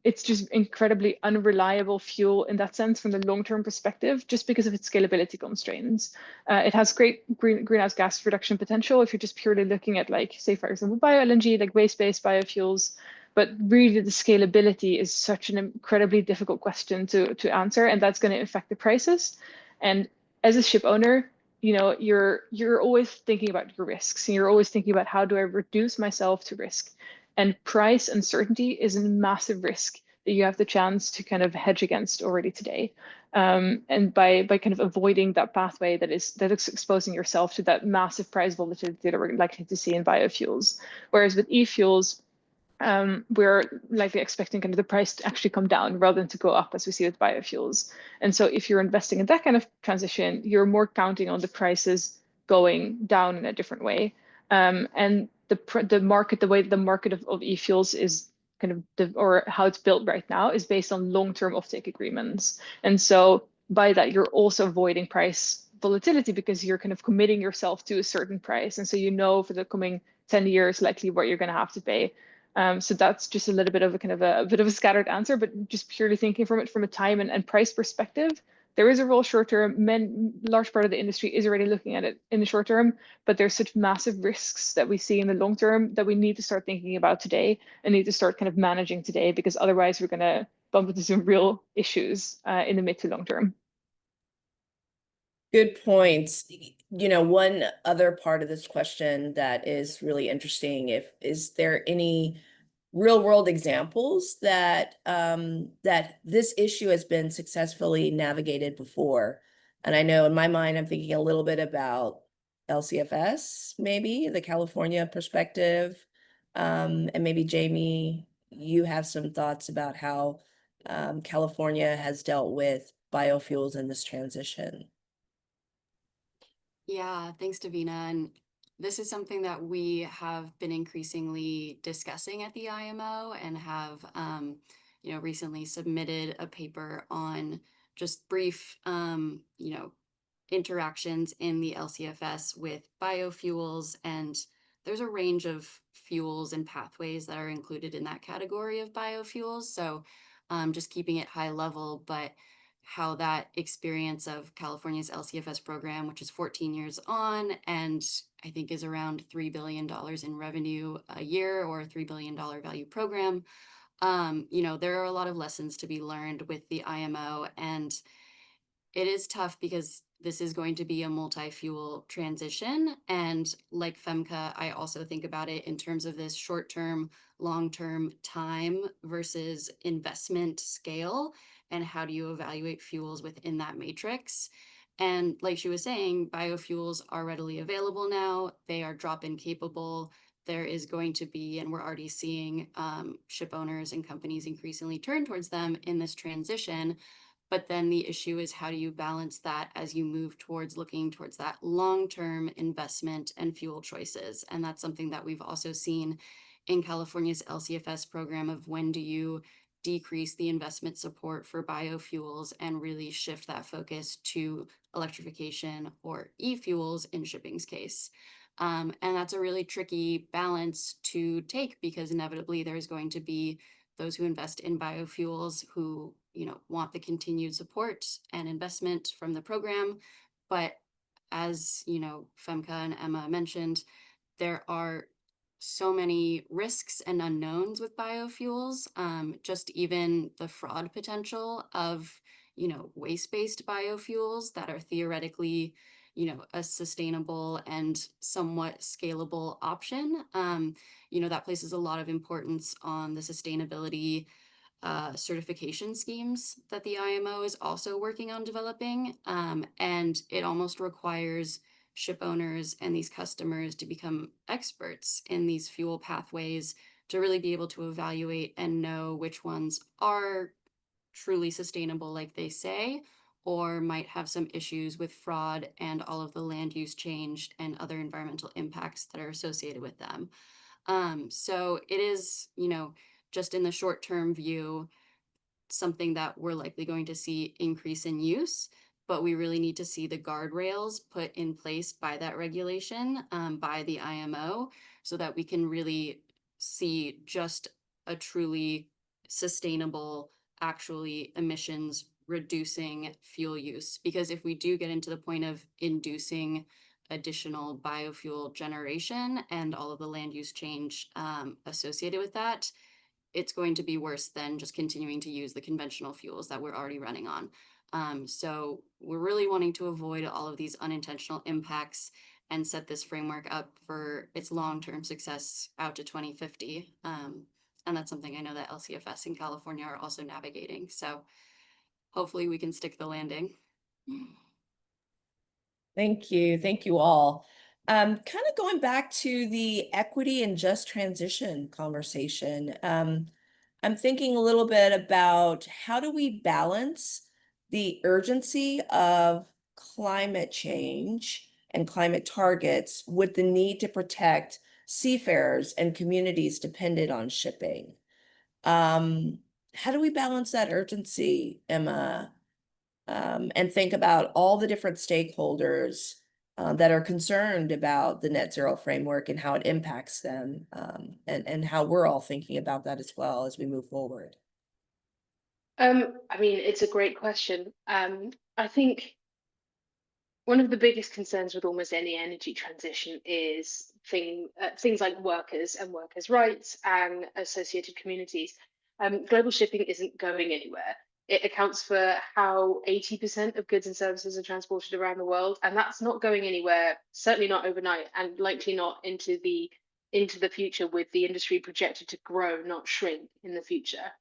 it's just incredibly unreliable fuel in that sense from the long-term perspective, just because of its scalability constraints. It has great greenhouse gas reduction potential if you're just purely looking at, like, say, for example, bio-LNG, like waste-based biofuels. But really, the scalability is such an incredibly difficult question to answer, and that's going to affect the prices. And as a ship owner, you're always thinking about your risks, and you're always thinking about, how do I reduce myself to risk? And price uncertainty is a massive risk that you have the chance to kind of hedge against already today. And by kind of avoiding that pathway that is exposing yourself to that massive price volatility that we're likely to see in biofuels. Whereas with e-fuels, we're likely expecting kind of the price to actually come down rather than to go up, as we see with biofuels. And so if you're investing in that kind of transition, you're more counting on the prices going down in a different way. And the market, the way the market of e-fuels is kind of, or how it's built right now, is based on long-term offtake agreements. And so by that, you're also avoiding price volatility because you're kind of committing yourself to a certain price. And so for the coming 10 years, likely what you're going to have to pay. So that's just a little bit of a bit of a scattered answer, but just purely thinking from a time and price perspective, there is a role short term. Large part of the industry is already looking at it in the short term, but there's such massive risks that we see in the long term that we need to start thinking about today and need to start kind of managing today, because otherwise we're going to bump into some real issues in the mid to long term. Good points. One other part of this question that is really interesting, is there any real world examples that that this issue has been successfully navigated before? And I know in my mind, I'm thinking a little bit about LCFS, maybe the California perspective. And maybe Jamie, you have some thoughts about how California has dealt with biofuels in this transition. Yeah, thanks, Davina. And this is something that we have been increasingly discussing at the IMO, and have, recently submitted a paper on just brief, interactions in the LCFS with biofuels, and there's a range of fuels and pathways that are included in that category of biofuels. So just keeping it high level, but how that experience of California's LCFS program, which is 14 years on, and I think is around $3 billion in revenue a year, or a $3 billion value program. There are a lot of lessons to be learned with the IMO, and it is tough because this is going to be a multi-fuel transition. And like Femke, I also think about it in terms of this short-term, long-term time versus investment scale, and how do you evaluate fuels within that matrix. And like she was saying, biofuels are readily available now. They are drop-in capable. There is going to be, and we're already seeing ship owners and companies increasingly turn towards them in this transition. But then the issue is, how do you balance that as you move towards looking towards that long-term investment and fuel choices? And that's something that we've also seen in California's LCFS program of, when do you decrease the investment support for biofuels and really shift that focus to electrification or e-fuels in shipping's case. And that's a really tricky balance to take, because inevitably there's going to be those who invest in biofuels who want the continued support and investment from the program. But as Femke and Emma mentioned, there are so many risks and unknowns with biofuels. Just even the fraud potential of waste-based biofuels that are theoretically a sustainable and somewhat scalable option. That places a lot of importance on the sustainability certification schemes that the IMO is also working on developing. And it almost requires ship owners and these customers to become experts in these fuel pathways to really be able to evaluate and know which ones are truly sustainable, like they say, or might have some issues with fraud and all of the land use change and other environmental impacts that are associated with them. So it is, just in the short-term view, something that we're likely going to see increase in use, but we really need to see the guardrails put in place by that regulation, by the IMO, so that we can really see just a truly sustainable, actually emissions reducing fuel use. Because if we do get into the point of inducing additional biofuel generation and all of the land use change associated with that, it's going to be worse than just continuing to use the conventional fuels that we're already running on. So we're really wanting to avoid all of these unintentional impacts and set this framework up for its long-term success out to 2050. And that's something I know that LCFS in California are also navigating. So hopefully we can stick the landing. Thank you. Thank you all. Kind of going back to the equity and just transition conversation. I'm thinking a little bit about, how do we balance the urgency of climate change and climate targets with the need to protect seafarers and communities dependent on shipping? How do we balance that urgency, Emma? And think about all the different stakeholders that are concerned about the net zero framework and how it impacts them, and how we're all thinking about that as well as we move forward. It's a great question. I think one of the biggest concerns with almost any energy transition is things like workers and workers' rights and associated communities. Global shipping isn't going anywhere. It accounts for how 80% of goods and services are transported around the world, and that's not going anywhere, certainly not overnight, and likely not into the future, with the industry projected to grow, not shrink in the future.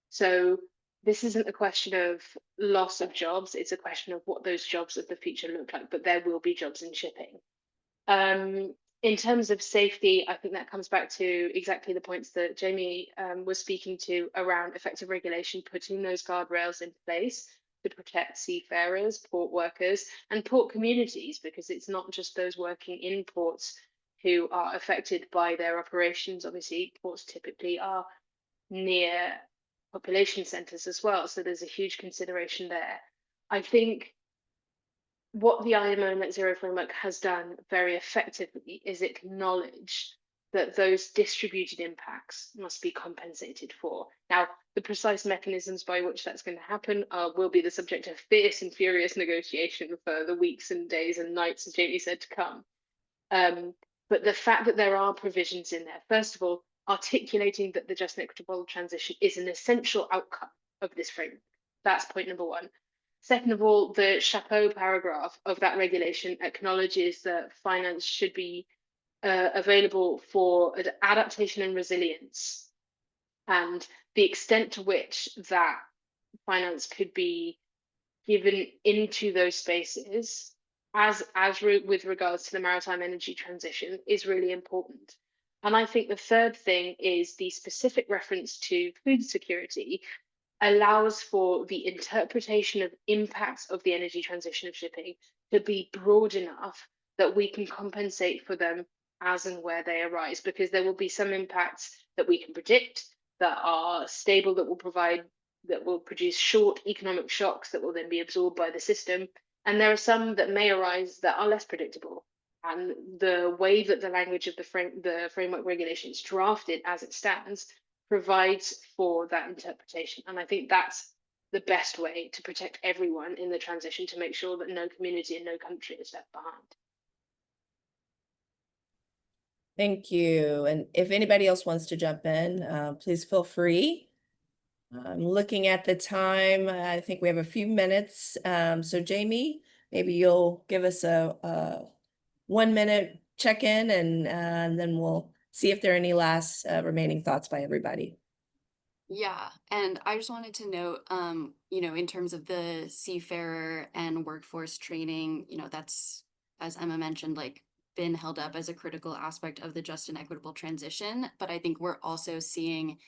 So this isn't a question of loss of jobs, it's a question of what those jobs of the future look like, but there will be jobs in shipping. In terms of safety, I think that comes back to exactly the points that Jamie was speaking to around effective regulation, putting those guardrails in place to protect seafarers, port workers, and port communities, because it's not just those working in ports who are affected by their operations. Obviously, ports typically are near population centers as well, so there's a huge consideration there. I think what the IMO Net Zero framework has done very effectively is acknowledge that those distributed impacts must be compensated for. Now, the precise mechanisms by which that's going to happen will be the subject of fierce and furious negotiation for the weeks and days and nights, as Jamie said, to come. But the fact that there are provisions in there, first of all, articulating that the just and equitable transition is an essential outcome of this framework. That's point number one. Second of all, the chapeau paragraph of that regulation acknowledges that finance should be available for adaptation and resilience, and the extent to which that finance could be given into those spaces with regards to the maritime energy transition is really important. And I think the third thing is the specific reference to food security allows for the interpretation of impacts of the energy transition of shipping to be broad enough that we can compensate for them as and where they arise, because there will be some impacts that we can predict that are stable, that will produce short economic shocks that will then be absorbed by the system. And there are some that may arise that are less predictable. And the way that the language of the framework regulation is drafted as it stands provides for that interpretation. And I think that's the best way to protect everyone in the transition, to make sure that no community and no country is left behind. Thank you. And if anybody else wants to jump in, please feel free. I'm looking at the time. I think we have a few minutes. So Jamie, maybe you'll give us a 1 minute check-in, and then we'll see if there are any last remaining thoughts by everybody. Yeah, and I just wanted to note, in terms of the seafarer and workforce training, that's, as Emma mentioned, like been held up as a critical aspect of the just and equitable transition. But I think we're also seeing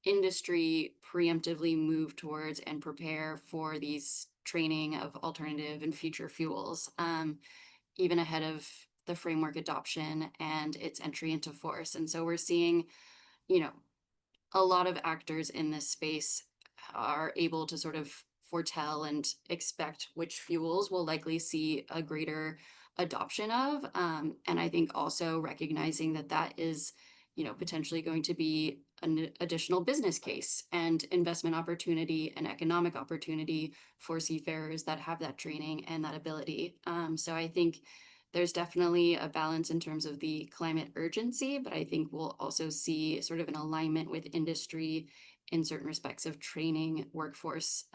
industry preemptively move towards and prepare for these training of alternative and future fuels, even ahead of the framework adoption and its entry into force. And so we're seeing, a lot of actors in this space are able to sort of foretell and expect which fuels will likely see a greater adoption of. And I think also recognizing that is, potentially going to be an additional business case and investment opportunity and economic opportunity for seafarers that have that training and that ability. So I think there's definitely a balance in terms of the climate urgency, but I think we'll also see sort of an alignment with industry in certain respects of training workforce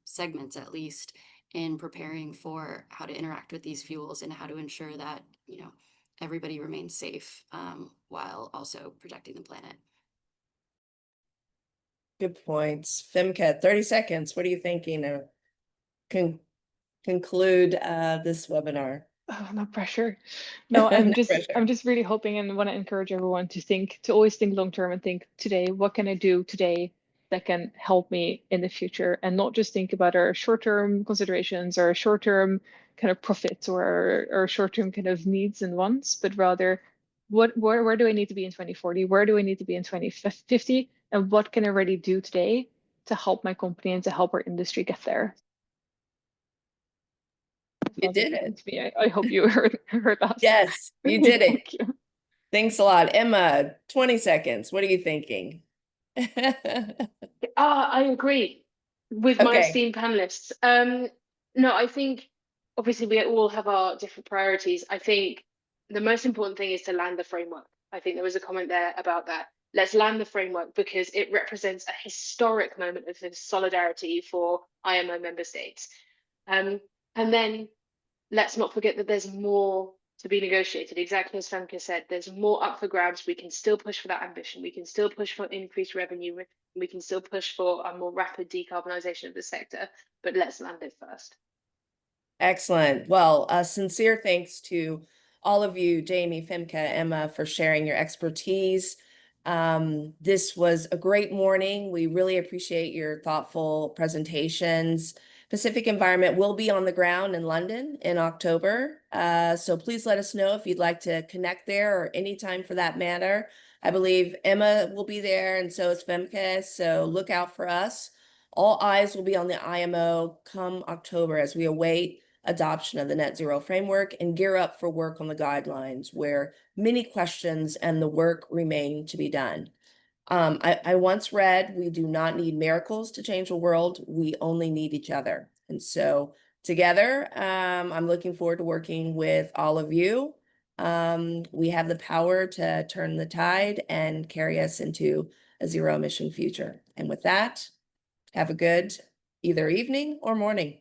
segments, at least, in preparing for how to interact with these fuels and how to ensure that, everybody remains safe while also protecting the planet. Good points. Femke, 30 seconds. What are you thinking to conclude this webinar? Oh, no pressure. No, No pressure. I'm just really hoping and want to encourage everyone to always think long term and think today, what can I do today that can help me in the future, and not just think about our short-term considerations or short-term kind of profits or short-term kind of needs and wants, but rather where do I need to be in 2040? Where do I need to be in 2050? And what can I already do today to help my company and to help our industry get there? You did it. I hope you heard that. Yes, you did it. Thank you. Thanks a lot. Emma, 20 seconds. What are you thinking? I agree with my Okay. esteemed panelists. No, I think obviously we all have our different priorities. I think the most important thing is to land the framework. I think there was a comment there about that. Let's land the framework because it represents a historic moment of solidarity for IMO member states. And then let's not forget that there's more to be negotiated. Exactly as Femke said, there's more up for grabs. We can still push for that ambition. We can still push for increased revenue. We can still push for a more rapid decarbonisation of the sector, but let's land it first. Excellent. Well, sincere thanks to all of you, Jamie, Femke, Emma, for sharing your expertise. This was a great morning. We really appreciate your thoughtful presentations. Pacific Environment will be on the ground in London in October. So please let us know if you'd like to connect there or anytime for that matter. I believe Emma will be there, and so is Femke. So look out for us. All eyes will be on the IMO come October as we await adoption of the net zero framework and gear up for work on the guidelines, where many questions and the work remain to be done. I once read, we do not need miracles to change the world, we only need each other. And so together, I'm looking forward to working with all of you. We have the power to turn the tide and carry us into a zero emission future. And with that, have a good either evening or morning.